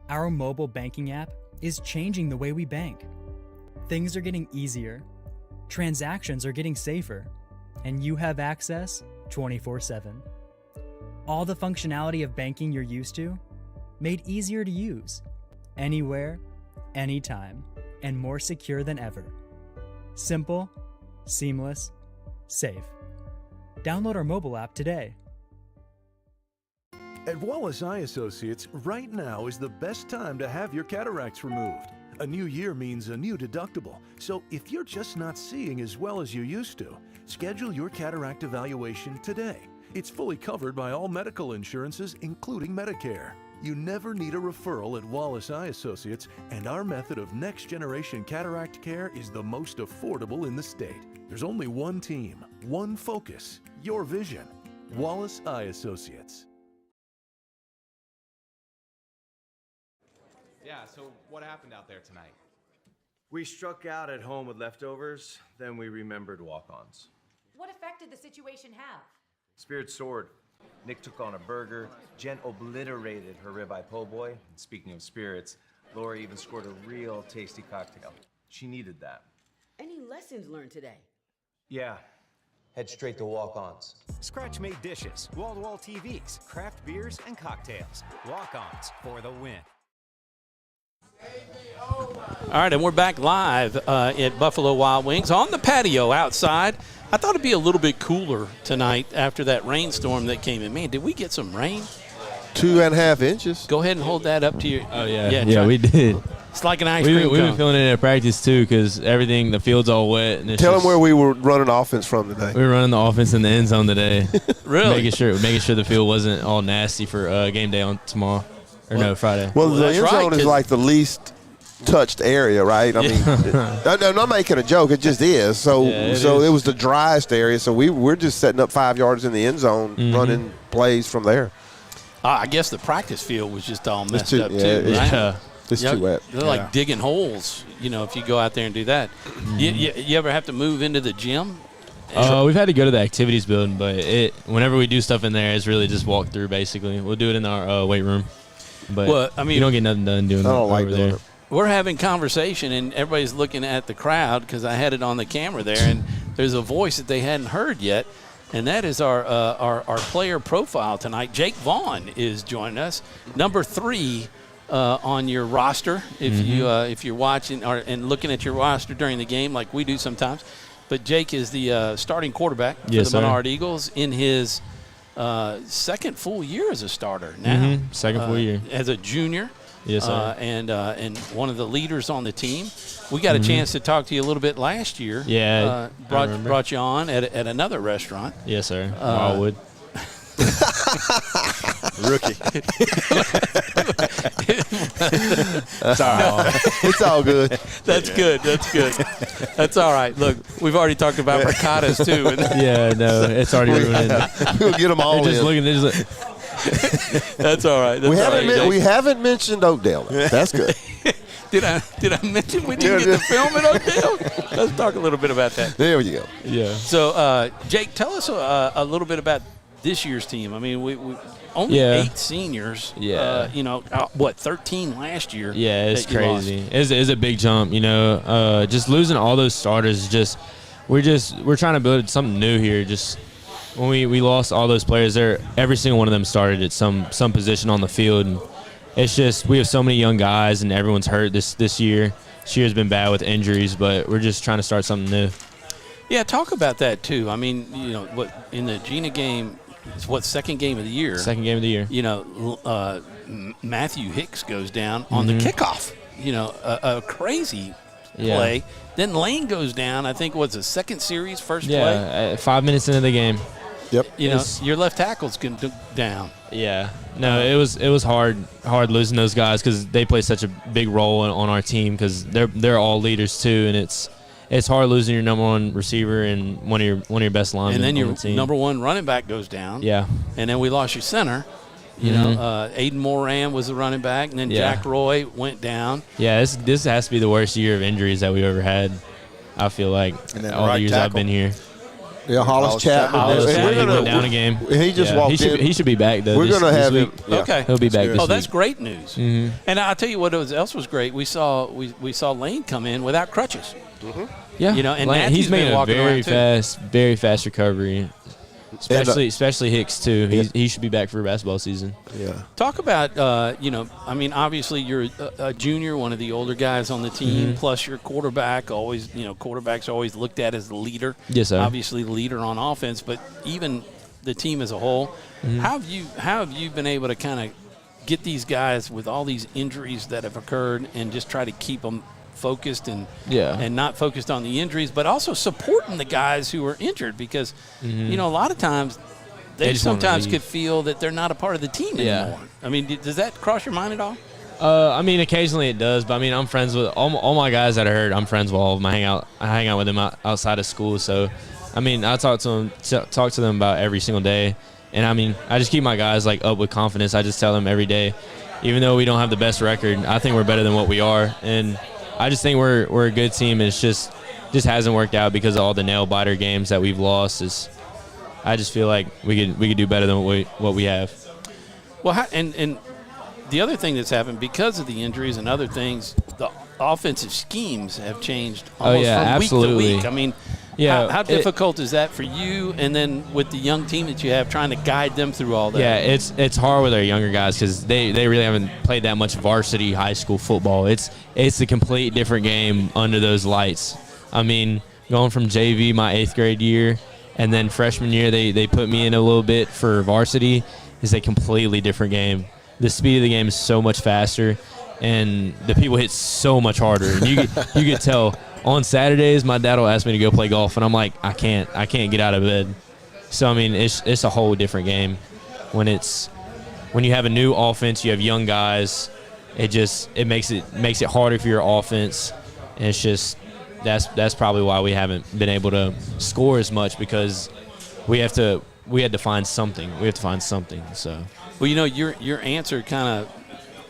Our mobile banking app is changing the way we bank. Things are getting easier, transactions are getting safer, and you have access 24/7. All the functionality of banking you're used to, made easier to use, anywhere, anytime, and more secure than ever. Simple, seamless, safe. Download our mobile app today. At Wallace Eye Associates, right now is the best time to have your cataracts removed. A new year means a new deductible, so if you're just not seeing as well as you used to, schedule your cataract evaluation today. It's fully covered by all medical insurances, including Medicare. You never need a referral at Wallace Eye Associates, and our method of next-generation cataract care is the most affordable in the state. There's only one team, one focus, your vision. Wallace Eye Associates. Yeah, so what happened out there tonight? We struck out at home with leftovers, then we remembered walk-ons. What effect did the situation have? Spirit soared. Nick took on a burger. Jen obliterated her ribeye po' boy. And speaking of spirits, Lori even scored a real tasty cocktail. She needed that. Any Good lessons learned today. Yeah. Head straight to walk-ons. Scratch-made dishes, wall-to-wall TVs, craft beers, and cocktails. Walk-ons for the win. All right, and we're back live at Buffalo Wild Wings on the patio outside. I thought it'd be a little bit cooler tonight after that rainstorm that came in. Man, did we get some rain? 2.5 inches. Go ahead and hold that up to your. Oh, yeah, we did. It's like an ice cream We've been cone. feeling it at practice, too, because the field's all wet. And Tell them where we were running offense from today. We were running the offense in the end zone today. Really? Making sure the field wasn't all nasty for game day on tomorrow. Friday. Well, the end zone is like the least touched area, right? I mean, I'm not making a joke. It just is. So it was the driest area. So we're just setting up 5 yards in the end zone, running plays from there. I guess the practice field was just all messed up, too. Yeah. It's too wet. They're like digging holes, if you go out there and do that. You ever have to move into the gym? We've had to go to the activities building, but whenever we do stuff in there, it's really just walk through, basically. We'll do it in our weight room. But you don't get nothing done doing it over there. We're having conversation, and everybody's looking at the crowd because I had it on the camera there, and there's a voice that they hadn't heard yet, and that is our player profile tonight. Jake Vaughn is joining us, number 3 on your roster. If you're watching and looking at your roster during the game, like we do sometimes, but Jake is the starting quarterback for the Menard Eagles in his second full year as a starter now. Second full year as a junior. Yes, sir. And one of the leaders on the team. We got a chance to talk to you a little bit last year. Yeah, brought you on at another restaurant. Yes, sir. Wildwood. Rookie. It's all right. It's all good. That's good. That's all right. Look, we've already talked about ricottas too. It's already ruined. We'll get them all in. That's all right. We haven't mentioned Oakdale. That's good. Did I mention we didn't get the film at Oakdale? Let's talk a little bit about that. There you go. Yeah. So, Jake, tell us a little bit about this year's team. I mean, we only 8 seniors. Yeah. 13 last year. Yeah, it's crazy. It's a big jump. Just losing all those starters. We're trying to build something new here. Just when we lost all those players, every single one of them started at some position on the field. And it's just we have so many young guys, and everyone's hurt this year. This year's been bad with injuries, but we're just trying to start something new. Yeah, talk about that too. I mean, what in the Gina game. It's second game of the year. Second game of the year. Matthew Hicks goes down on the kickoff. A crazy play. Then Lane goes down. I think the second series, first play. Yeah, 5 minutes into the game. Yep. Your left tackle's down. Yeah. No, it was hard losing those guys because they play such a big role on our team because they're all leaders too, and it's hard losing your number one receiver and one of your best linemen. And then your team. number one running back goes down. Yeah. And then we lost your center. Aiden Moran was the running back, and then Jack Roy went down. Yeah, this has to be the worst year of injuries that we've ever had. I feel like all the years I've been here. Yeah, Hollis Chapman. He went down a game. He just walked in. He should be back though. We're going to have him. Yeah. Okay, he'll be back this week. That's great news. And I'll tell you what else was great. We saw Lane come in without crutches. Yeah, and he's making a very fast recovery. Especially Hicks too. He should be back for basketball season. Yeah. Talk about obviously you're a junior, one of the older guys on the team, plus your quarterback. Always, quarterbacks are always looked at as the leader. Yes, sir. Obviously, the leader on offense, but even the team as a whole. How have you been able to kind of get these guys with all these injuries that have occurred and just try to keep them focused and not focused on the injuries, but also supporting the guys who are injured because, a lot of times they sometimes could feel that they're not a part of the team anymore. I mean, does that cross your mind at all? Occasionally it does, but I'm friends with all my guys that are hurt. I'm friends with all of them. I hang out with them outside of school. So, I talk to them about every single day. And I just keep my guys up with confidence. I just tell them every day, even though we don't have the best record, I think we're better than what we are. And I just think we're a good team, and it's just hasn't worked out because of all the nail biter games that we've lost. I just feel like we could do better than what we have. Well, and the other thing that's happened because of the injuries and other things, offensive schemes have changed almost from absolutely. week to week. I mean, Yeah, how difficult is that for you? And then with the young team that you have, trying to guide them through all that. Yeah, it's hard with our younger guys because they really haven't played that much varsity high school football. It's a complete different game under those lights. I mean, going from JV my 8th grade year, and then freshman year they put me in a little bit for varsity, is a completely different game. The speed of the game is so much faster, and the people hit so much harder. And you could tell. On Saturdays, my dad will ask me to go play golf, and I'm like, I can't get out of bed. So I mean, it's a whole different game. When you have a new offense, you have young guys. It makes it harder for your offense, and it's just that's probably why we haven't been able to score as much, because we had to find something. We have to find something. So well, your answer kind of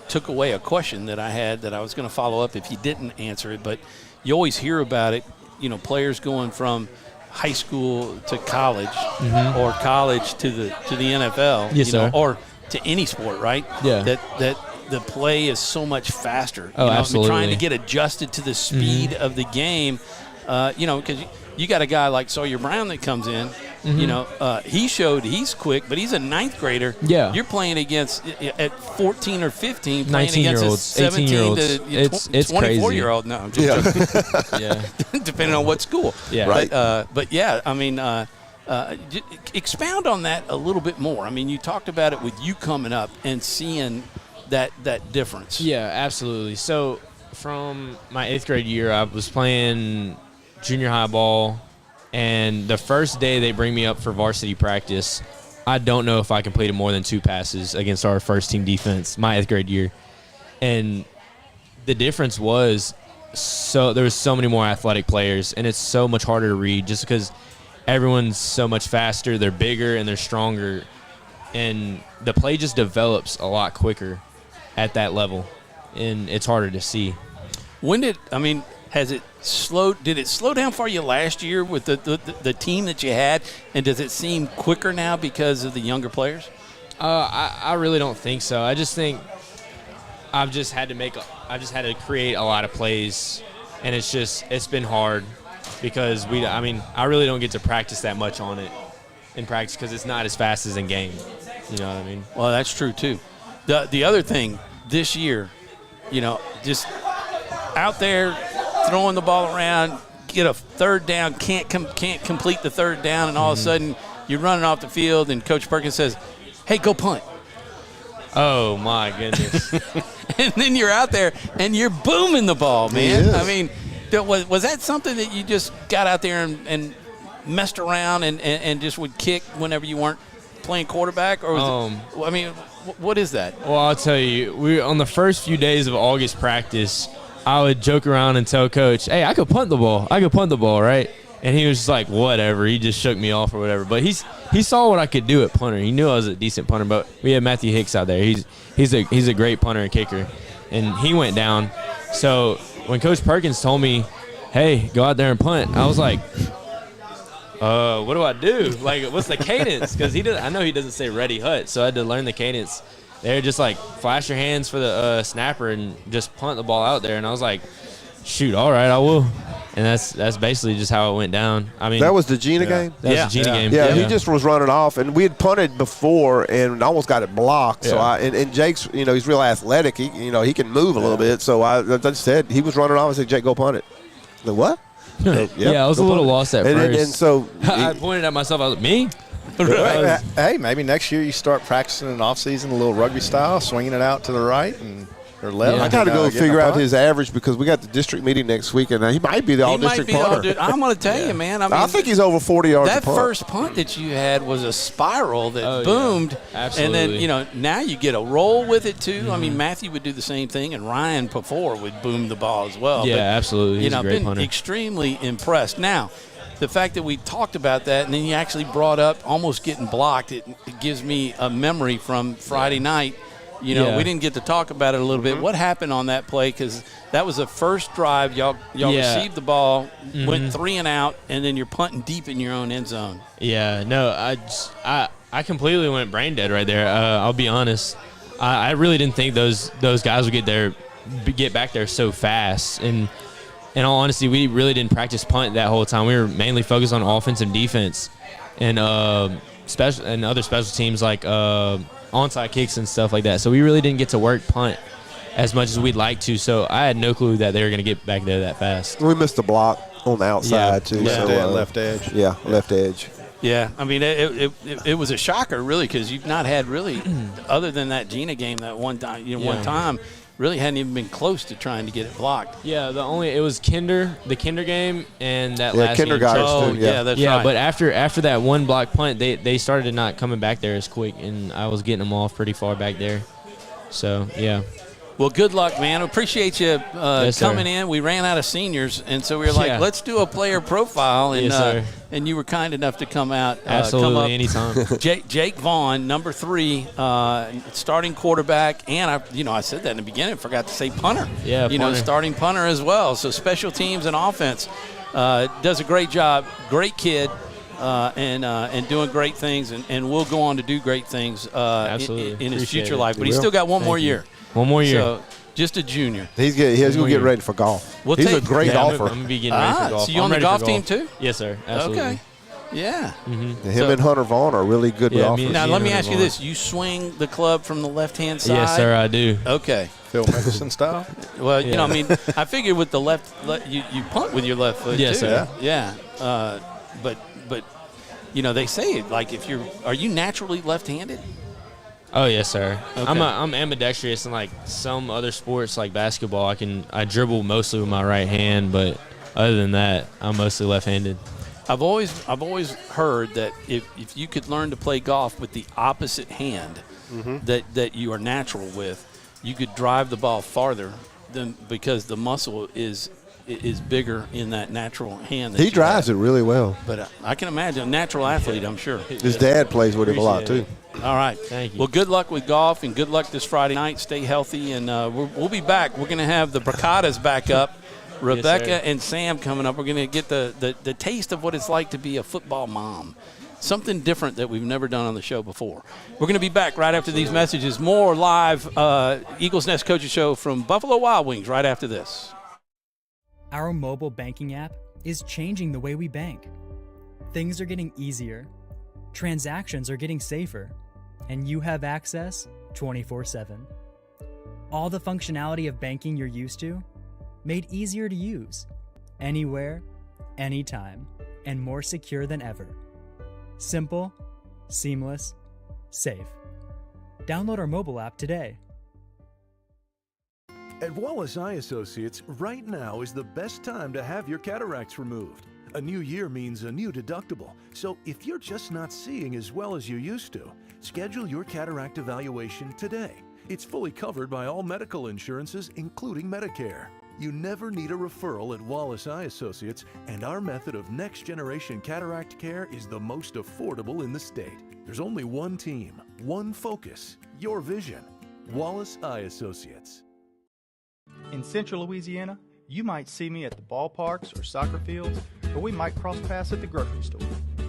took away a question that I had that I was going to follow up if you didn't answer it, but. You always hear about it, players going from high school to college or college to the NFL, yes, sir. Or to any sport, right? Yeah. That the play is so much faster. Oh, absolutely. Trying to get adjusted to the speed of the game, because you got a guy like Sawyer Brown that comes in. He showed he's quick, but he's a 9th grader. Yeah. You're playing against at 14 or 15, playing 19-year-olds, against a 17 18-year-olds. to It's 24-year-old. No, I'm just joking. Yeah. Depending on what school. Yeah. Right. But yeah, I mean, expound on that a little bit more. I mean, you talked about it with you coming up and seeing that difference. Yeah, absolutely. So from my 8th grade year, I was playing junior high ball. And the first day they bring me up for varsity practice, I don't know if I completed more than 2 passes against our first team defense, my 8th grade year. And the difference was there was so many more athletic players, and it's so much harder to read just because everyone's so much faster, they're bigger, and they're stronger. And the play just develops a lot quicker at that level, and it's harder to see. Has it slowed? Did it slow down for you last year with the team that you had? And does it seem quicker now because of the younger players? I really don't think so. I just think I've just had to create a lot of plays, and it's been hard because I really don't get to practice that much on it in practice because it's not as fast as in game. You know what I mean? Well, that's true too. The other thing this year, just out there throwing the ball around, get a 3rd down, can't complete the 3rd down, and all of a sudden you're running off the field, and Coach Perkins says, "Hey, go punt." Oh my goodness! And then you're out there and you're booming the ball, man. I mean, was that something that you just got out there and messed around and just would kick whenever you weren't playing quarterback, or what is that? Well, I'll tell you, on the first few days of August practice, I would joke around and tell Coach, "Hey, I could punt the ball, right?" And he was just like, "Whatever." He just shook me off or whatever. But he saw what I could do at punter. He knew I was a decent punter. But we had Matthew Hicks out there. He's a great punter and kicker, and he went down. So when Coach Perkins told me, "Hey, go out there and punt," I was like, what do I do? Like, what's the cadence? Because I know he doesn't say ready hut, so I had to learn the cadence. They're just like, flash your hands for the snapper and just punt the ball out there. And I was like, shoot, all right, I will. And that's basically just how it went down. I mean, that was the Gina game? That was the Gina game. Yeah, he just was running off. And we had punted before and almost got it blocked. So and Jake's, he's real athletic. He can move a little bit. So I just said, he was running off. I said, "Jake, go punt it." The what? I was a little lost at first. And so I pointed at myself. I was like, "Me?" Hey, maybe next year you start practicing in off season a little rugby style, swinging it out to the right or left. I got to go figure out his average because we got the district meeting next week, and he might be the all-district punter. I'm going to tell you, man. I think he's over 40 yards. That first punt that you had was a spiral that boomed, absolutely. And then now you get a roll with it too. I mean, Matthew would do the same thing, and Ryan before would boom the ball as well. Yeah, but, absolutely. He's a great I've punter. been extremely impressed. Now, the fact that we talked about that, and then you actually brought up almost getting blocked, it gives me a memory from Friday night. We didn't get to talk about it a little bit. What happened on that play? Because that was the first drive. Y'all received the ball, went 3 and out, and then you're punting deep in your own end zone. Yeah, no, I completely went brain dead right there. I'll be honest. I really didn't think those guys would get there get back there so fast. And in all honesty, we really didn't practice punt that whole time. We were mainly focused on offense and defense, and special and other special teams like onside kicks and stuff like that. So we really didn't get to work punt as much as we'd like to. So I had no clue that they were going to get back there that fast. We missed the block on the outside too. Yeah, So, left edge. Yeah, left edge. Yeah, I mean, it was a shocker, really, because you've not had really, other than that Gina game that one time, one time, really hadn't even been close to trying to get it blocked. Yeah, it was the Kinder game, and that last Kinder game. got us too. Yeah, that's right. But after that one block punt, they started not coming back there as quick, and I was getting them off pretty far back there. So, yeah. Well, good luck, man. Appreciate you Yes, coming sir. in. We ran out of seniors, and so we were like, let's do a player profile. And, Yes, sir. And you were kind enough to come out. Absolutely, come up. anytime. Jake Vaughn, number 3, starting quarterback. And, I said that in the beginning. Forgot to say punter. Yeah, punter. Starting punter as well. So special teams and offense. Does a great job. Great kid. And doing great things. And will go on to do great things in his future life. But he's still got one more year. One more year. So, just a junior. He's going to get ready for golf. He's a great golfer. I'm going to be getting ready for golf. So you on the golf team too? Yes, sir. Absolutely. Okay. Yeah. Mm-hmm. Him and Hunter Vaughn are really good golfers. Now, let me ask you this. You swing the club from the left-hand side? Yes, sir, I do. Okay. Phil Mickelson style? Well, I figured with the left, you punt with your left foot yes, too. Sir. Yeah. But they say, like, are you naturally left-handed? Oh yes, sir. Okay. I'm ambidextrous in like some other sports like basketball. I dribble mostly with my right hand, but other than that, I'm mostly left-handed. I've always heard that if you could learn to play golf with the opposite hand that you are natural with, you could drive the ball farther than because the muscle is bigger in that natural hand. He drives it really well. But I can imagine a natural athlete, I'm sure. His dad plays with him a lot too. All right. Thank you. Well, good luck with golf and good luck this Friday night. Stay healthy, and we'll be back. We're going to have the Bracadas back up. Rebecca and Sam coming up. We're going to get the taste of what it's like to be a football mom. Something different that we've never done on the show before. We're going to be back right after these messages. More live Eagles Nest Coaches Show from Buffalo Wild Wings right after this. Our mobile banking app is changing the way we bank. Things are getting easier, transactions are getting safer, and you have access 24/7. All the functionality of banking you're used to, made easier to use, anywhere, anytime, and more secure than ever. Simple, seamless, safe. Download our mobile app today. At Wallace Eye Associates, right now is the best time to have your cataracts removed. A new year means a new deductible, so if you're just not seeing as well as you used to, schedule your cataract evaluation today. It's fully covered by all medical insurances, including Medicare. You never need a referral at Wallace Eye Associates, and our method of next-generation cataract care is the most affordable in the state. There's only one team, one focus, your vision. Wallace Eye Associates. In Central Louisiana, you might see me at the ballparks or soccer fields, or we might cross paths at the grocery store.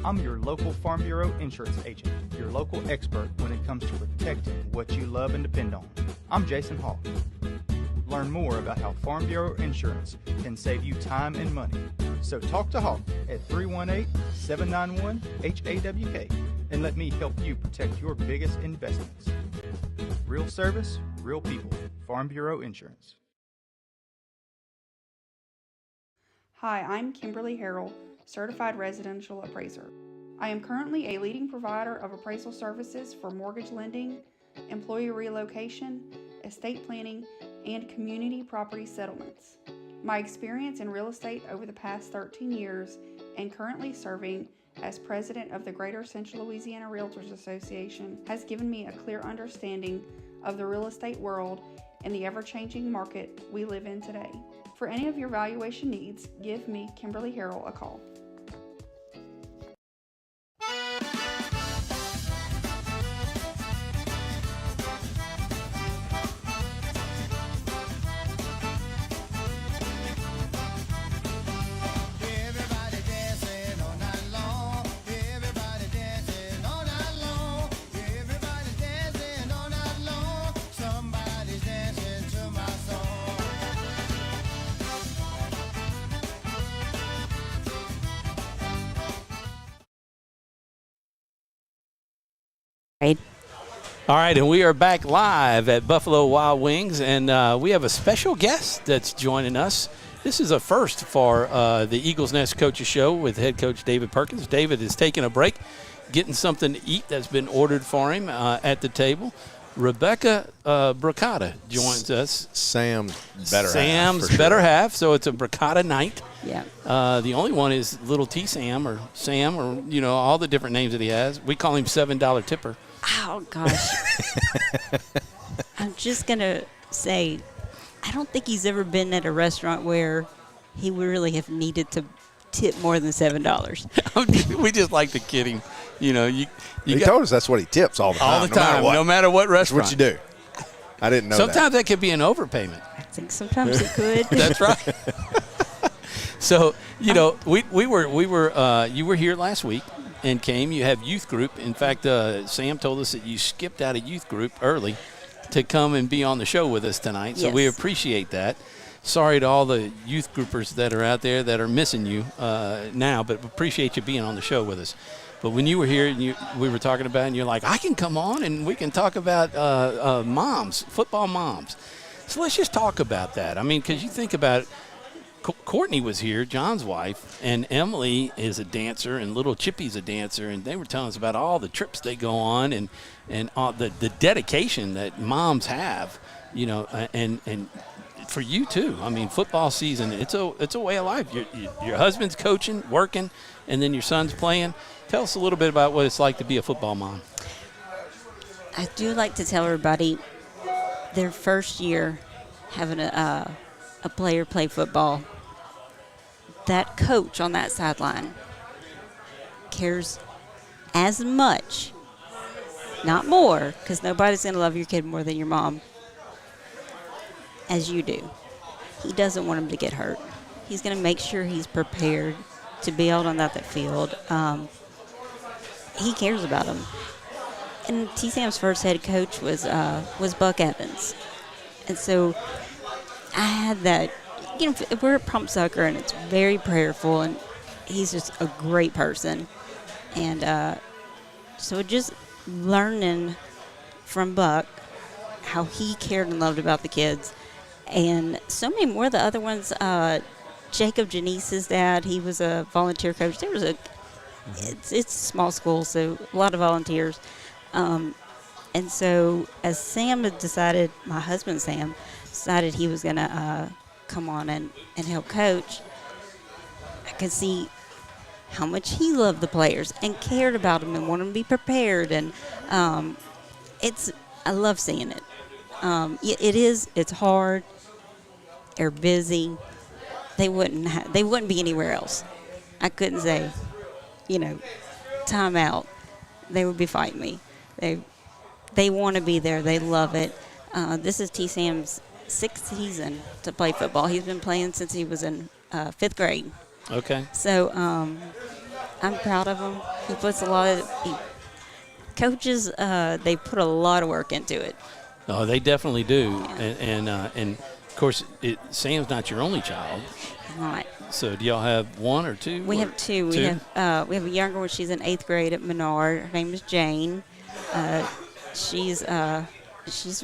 I'm your local Farm Bureau insurance agent, your local expert when it comes to protecting what you love and depend on. I'm Jason Hawk. Learn more about how Farm Bureau Insurance can save you time and money. So talk to Hawk at 318-791-HAWK and let me help you protect your biggest investments. Real service, real people. Farm Bureau Insurance. Hi, I'm Kimberly Harrell, Certified Residential Appraiser. I am currently a leading provider of appraisal services for mortgage lending, employee relocation, estate planning, and community property settlements. My experience in real estate over the past 13 years and currently serving as president of the Greater Central Louisiana Realtors Association has given me a clear understanding of the real estate world and the ever-changing market we live in today. For any of your valuation needs, give me, Kimberly Harrell, a call. Somebody's dancing to my song. All right, and we are back live at Buffalo Wild Wings, and we have a special guest that's joining us. This is a first for the Eagles Nest Coaches Show with head coach David Perkins. David is taking a break, getting something to eat that's been ordered for him at the table. Rebecca Bricata joins us. Sam's better half, so it's a Bricata night. Yeah. The only one is Little T Sam or Sam or, all the different names that he has. We call him $7 tipper. Oh, gosh. I'm just going to say, I don't think he's ever been at a restaurant where he would really have needed to tip more than $7. We just like to kid him. He told us that's what he tips all the time. All the time, no matter what restaurant. That's what you do. I didn't know Sometimes that could be an overpayment. I think sometimes it could. That's right. So, you were here last week and came. You have youth group. In fact, Sam told us that you skipped out of youth group early to come and be on the show with us tonight. So we appreciate that. Sorry to all the youth groupers that are out there that are missing you now, but appreciate you being on the show with us. But when you were here, and we were talking about it, and you're like, I can come on and we can talk about moms, football moms. So let's just talk about that. I mean, because you think about it, Courtney was here, John's wife, and Emily is a dancer, and little Chippy's a dancer, and they were telling us about all the trips they go on and all the dedication that moms have, and for you too. I mean, football season, it's a way of life. Your husband's coaching, working, and then your son's playing. Tell us a little bit about what it's like to be a football mom. I do like to tell everybody their first year having a player play football, that coach on that sideline cares as much, not more, because nobody's going to love your kid more than your mom, as you do. He doesn't want him to get hurt. He's going to make sure he's prepared to be out on that field. He cares about him. And T-Sam's first head coach was Buck Evans. And so I had that, we're at Pump Sucker, and it's very prayerful, and he's just a great person. And so just learning from Buck how he cared and loved about the kids. And so many more of the other ones, Jacob Janice's dad, he was a volunteer coach. There was it's a small school, so a lot of volunteers. And so as Sam had decided, my husband Sam, decided he was going to come on and help coach, I could see how much he loved the players and cared about them and wanted them to be prepared. And I love seeing it. It's hard. They're busy. They wouldn't be anywhere else. I couldn't say, time out. They would be fighting me. They want to be there. They love it. This is T-Sam's 6th season to play football. He's been playing since he was in 5th grade. Okay. So I'm proud of him. He puts a lot of coaches. They put a lot of work into it. Oh, they definitely do. Yeah. And of course, Sam's not your only child. Right. So do y'all have one or two? We have two. We have a younger one. She's in 8th grade at Menard. Her name is Jane. She's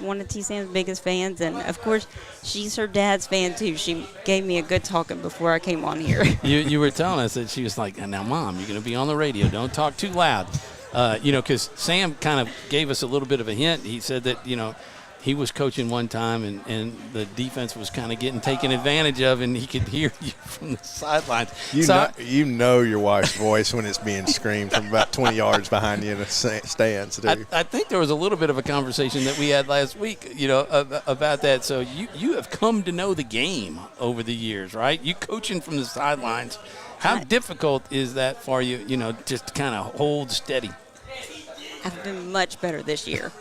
one of T-Sam's biggest fans, and of course, she's her dad's fan too. She gave me a good talking before I came on here. You were telling us that she was like, "Now, Mom, you're going to be on the radio. Don't talk too loud." Because Sam kind of gave us a little bit of a hint. He said that he was coaching one time, and the defense was kind of getting taken advantage of, and he could hear you from the sidelines. You know your wife's voice when it's being screamed from about 20 yards behind you in the stands. I think there was a little bit of a conversation that we had last week, about that. So you have come to know the game over the years, right? You coaching from the sidelines. How difficult is that for you, just to kind of hold steady? I've been much better this year.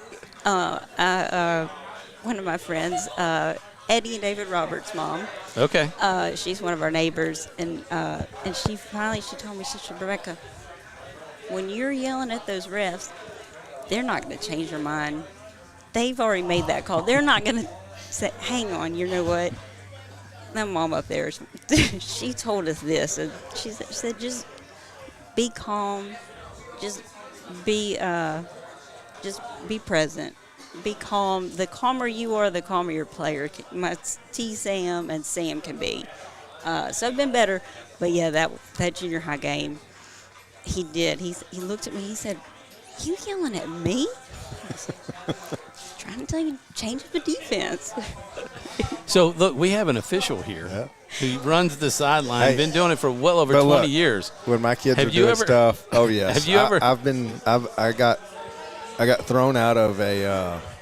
One of my friends, Eddie and David Roberts' mom. Okay. She's one of our neighbors, and she told me, she said, Rebecca, when you're yelling at those refs, they're not going to change their mind. They've already made that call. They're not going to say, hang on, you know what? My mom up there, she told us this. And she said, just be calm. Just be just be present. Be calm. The calmer you are, the calmer your player. My T. Sam and Sam can be. So I've been better. But, yeah, that junior high game, he did. He looked at me. He said, "You yelling at me?" I said, "Trying to tell you, change the defense." So, look, we have an official here who runs the sideline. Hey, been doing it for well over 20 years. When my kids Have are you doing ever- stuff, oh yes. Have you ever? I got thrown out of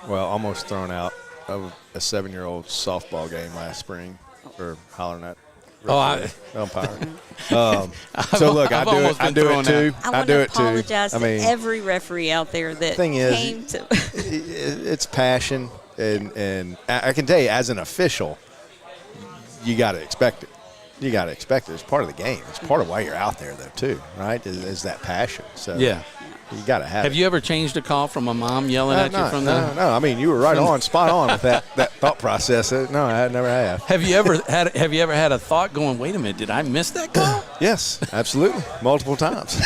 almost thrown out of a 7-year-old softball game last spring for hollering at umpire. So look, I do it too. I want to apologize to every referee out there that came to. It's passion, and I can tell you, as an official, you got to expect it. You got to expect it. It's part of the game. It's part of why you're out there, though, too. Right? Is that passion? So Yeah. You got to have it. Have you ever changed a call from a mom yelling at you from the? No. I mean, you were right on, spot on with that thought process. No, I never have. Have you ever had a thought going, wait a minute, did I miss that call? Yes, absolutely, multiple times.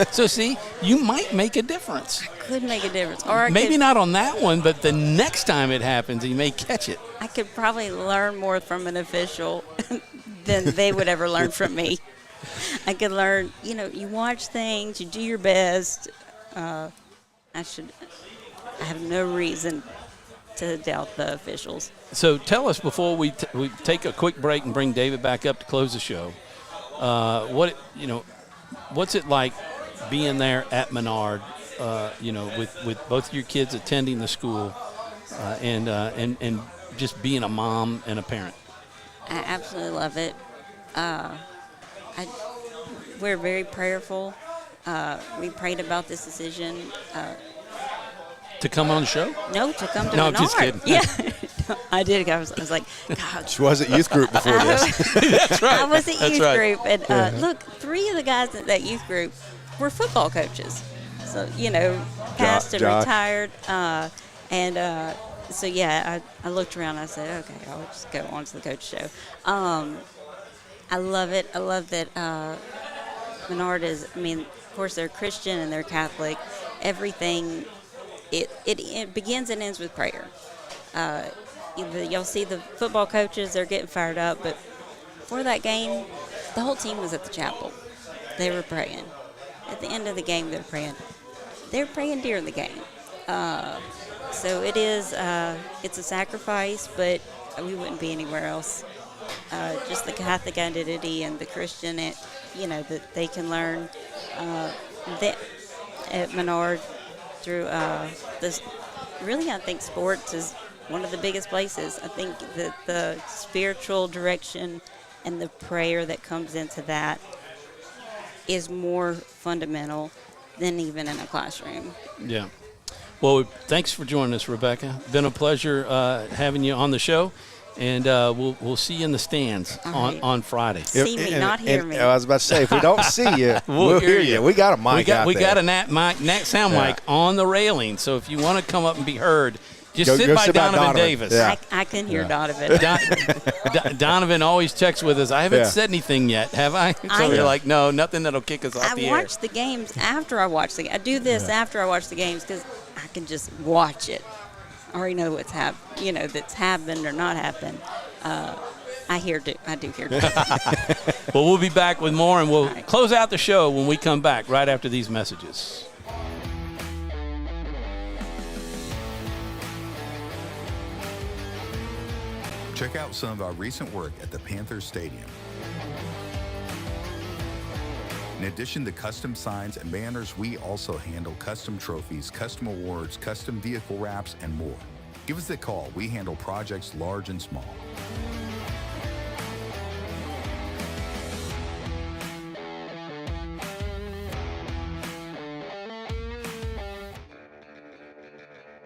So see, you might make a difference. Could make a difference, or Maybe not on that one, but the next time it happens, you may catch it. I could probably learn more from an official than they would ever learn from me. I could learn, you watch things, you do your best. I have no reason to doubt the officials. So tell us before we take a quick break and bring David back up to close the show. What's it like being there at Menard? With both your kids attending the school, and just being a mom and a parent. I absolutely love it. We're very prayerful. We prayed about this decision. To come on the show? No, to come to No, Menard. I'm just kidding. Yeah, no, I did. I was like, God. She was at youth group before this. That's right. I was at That's youth right. group, and look, 3 of the guys at that youth group were football coaches. So, past and Josh. retired. So, yeah, I looked around and I said, okay, I'll just go on to the coach show. I love it. I love that Menard is, of course, they're Christian and they're Catholic. Everything, it begins and ends with prayer. You'll see the football coaches, they're getting fired up, but for that game, the whole team was at the chapel. They were praying. At the end of the game, they're praying. They're praying during the game. So it is, it's a sacrifice, but we wouldn't be anywhere else. Just the Catholic identity and the Christian, that they can learn that at Menard through this. Really, I think sports is one of the biggest places. I think that the spiritual direction and the prayer that comes into that is more fundamental than even in a classroom. Yeah. Well, thanks for joining us, Rebecca. Been a pleasure having you on the show, and we'll see you in the stands on Friday. See me, not hear me. I was about to say, if we don't see you, we'll hear you. We got a mic out We there. got a sound mic on the railing, so if you want to come up and be heard, just sit by Donovan Davis. Yeah. I can hear Donovan. Donovan always checks with us. I haven't said anything yet, have I? So you're like, no, nothing that'll kick us off the air. I watch the games after I watch the. I do this after I watch the games because I can just watch it. I already know what's that's happened or not happened. I do hear. Well, we'll be back with more, and we'll close out the show when we come back right after these messages. Check out some of our recent work at the Panthers Stadium. In addition to custom signs and banners, we also handle custom trophies, custom awards, custom vehicle wraps, and more. Give us a call. We handle projects large and small.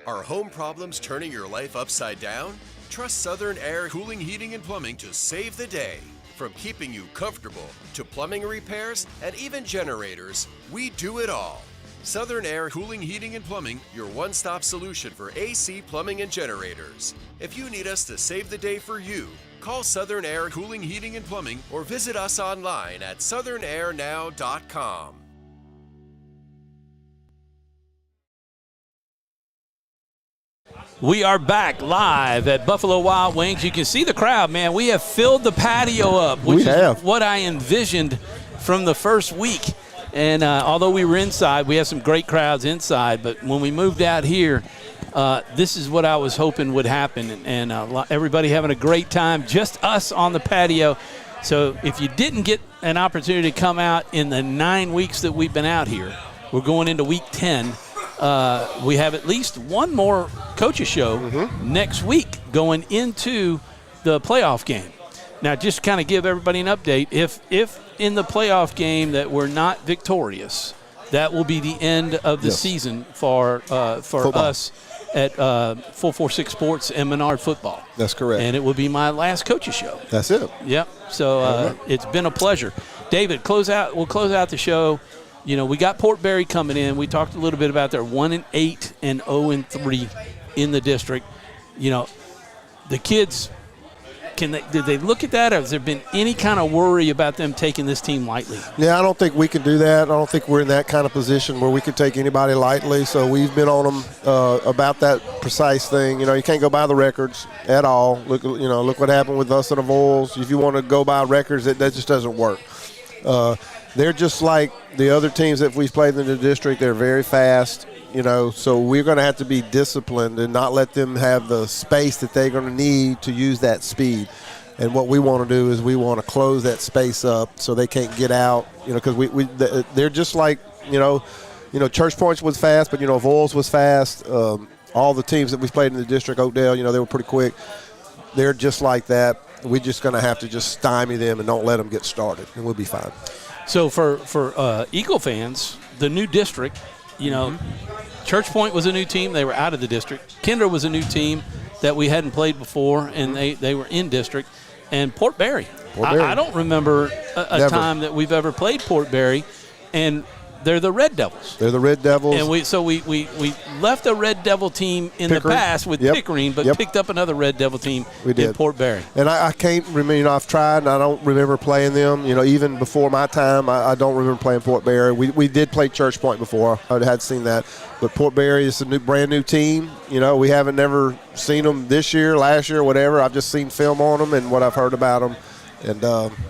Are home problems turning your life upside down? Trust Southern Air Cooling, Heating, and Plumbing to save the day. From keeping you comfortable to plumbing repairs and even generators, we do it all. Southern Air Cooling, Heating, and Plumbing, your one-stop solution for AC, plumbing, and generators. If you need us to save the day for you, call Southern Air Cooling, Heating, and Plumbing or visit us online at southernairnow.com. We are back live at Buffalo Wild Wings. You can see the crowd, man. We have filled the patio up, which is what I envisioned from the first week. And although we were inside, we have some great crowds inside. But when we moved out here, this is what I was hoping would happen. And everybody having a great time, just us on the patio. So if you didn't get an opportunity to come out in the 9 weeks that we've been out here, we're going into week 10. We have at least one more coaches show next week going into the playoff game. Now, just kind of give everybody an update. If in the playoff game that we're not victorious, that will be the end of the season for us at 446 Sports and Menard Football. That's correct. And it will be my last coaches show. That's it. Yep. So it's been a pleasure. David, we'll close out the show. You know, we got Port Barry coming in. We talked a little bit about their 1-8 and 0-3 in the district. You know, the kids, did they look at that, or has there been any kind of worry about them taking this team lightly? Yeah, I don't think we can do that. I don't think we're in that kind of position where we can take anybody lightly. So we've been on them about that precise thing. You know, you can't go by the records at all. Look what happened with us and the Vols. If you want to go by records, that just doesn't work. They're just like the other teams that we've played in the district. They're very fast, you know, so we're going to have to be disciplined and not let them have the space that they're going to need to use that speed. And what we want to do is we want to close that space up so they can't get out, you know, because they're just like, you know, Church Point was fast, but, you know, Vols was fast. All the teams that we've played in the district, Oakdale, you know, they were pretty quick. They're just like that. We're just going to have to just stymie them and don't let them get started, and we'll be fine. So for Eagle fans, the new district, you know, Church Point was a new team. They were out of the district. Kinder was a new team that we hadn't played before, and they were in district. And Port Barry. I don't remember a time that we've ever played Port Barry, and they're the Red Devils. They're the Red Devils. And we left a Red Devil team in the past with Pickering, but picked up another Red Devil team in Port Barry. And I can't remember, you know, I've tried, and I don't remember playing them. You know, even before my time, I don't remember playing Port Barry. We did play Church Point before. I had seen that. But Port Barry is a brand new team. You know, we haven't never seen them this year, last year, whatever. I've just seen film on them and what I've heard about them. And,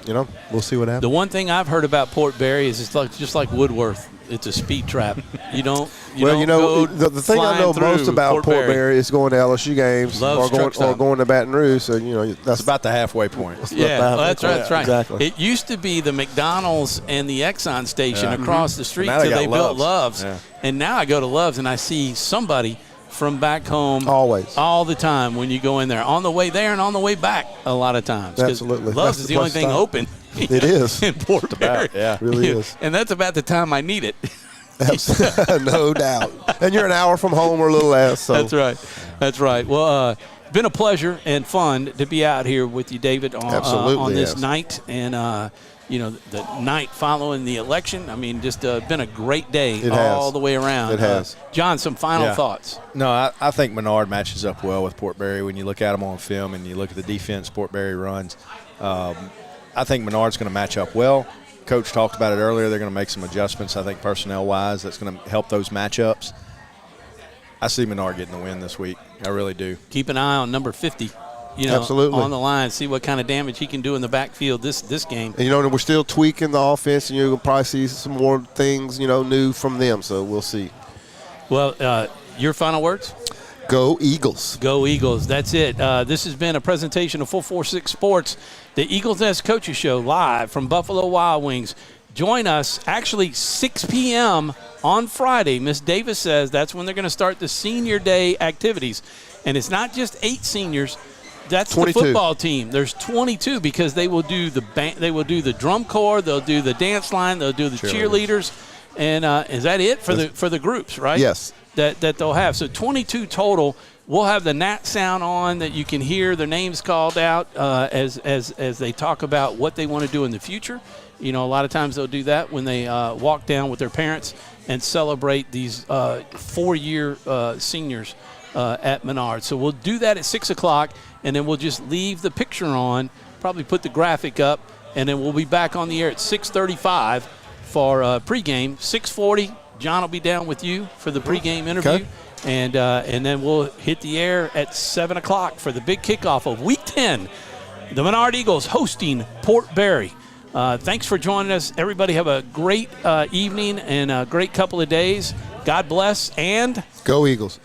you know, we'll see what happens. The one thing I've heard about Port Barry is it's just like Woodworth. It's a speed trap. The thing I know most about Port Barry is going to LSU games or going to Baton Rouge. So, you know, that's about the halfway point. That's right. Exactly. It used to be the McDonald's and the Exxon station across the street till they built Love's. Yeah. And now I go to Love's and I see somebody from back home all the time when you go in there, on the way there and on the way back a lot lot Absolutely. Love's is the only thing open. It is. In Port Barry. Yeah, it really is. And that's about the time I need it. No doubt. And you're an hour from home or a little less. So. That's right. Well, been a pleasure and fun to be out here with you, David, on this night. And, you know, the night following the election. I mean, just been a great day all the way around. It has. John, some final thoughts. No, I think Menard matches up well with Port Barry. When you look at them on film and you look at the defense Port Barry runs, I think Menard's going to match up well. Coach talked about it earlier. They're going to make some adjustments, I think, personnel-wise. That's going to help those matchups. I see Menard getting the win this week. I really do. Keep an eye on number 50. You know, absolutely, on the line, see what kind of damage he can do in the backfield this game. And, you know, we're still tweaking the offense, and you'll probably see some more things, you know, new from them. So we'll see. Well, your final words? Go Eagles. Go Eagles. That's it. This has been a presentation of 446 Sports, the Eagles Nest Coaches Show, live from Buffalo Wild Wings. Join us, actually 6 p.m. on Friday. Miss Davis says that's when they're going to start the senior day activities. And it's not just 8 seniors. That's 22. The football team. There's 22 because they will do the drum corps, they'll do the dance line, they'll do the cheerleaders. And is that it for the groups, right? Yes. That they'll have. So 22 total. We'll have the Nat sound on that you can hear their names called out as they talk about what they want to do in the future. You know, a lot of times they'll do that when they walk down with their parents and celebrate these 4-year seniors at Menard. So we'll do that at 6 o'clock, and then we'll just leave the picture on, probably put the graphic up, and then we'll be back on the air at 6:35 for pregame. 6:40, John will be down with you for the pregame interview. And then we'll hit the air at 7 o'clock for the big kickoff of Week 10. The Menard Eagles hosting Port Barry. Thanks for joining us. Everybody have a great evening and a great couple of days. God bless, and go Eagles.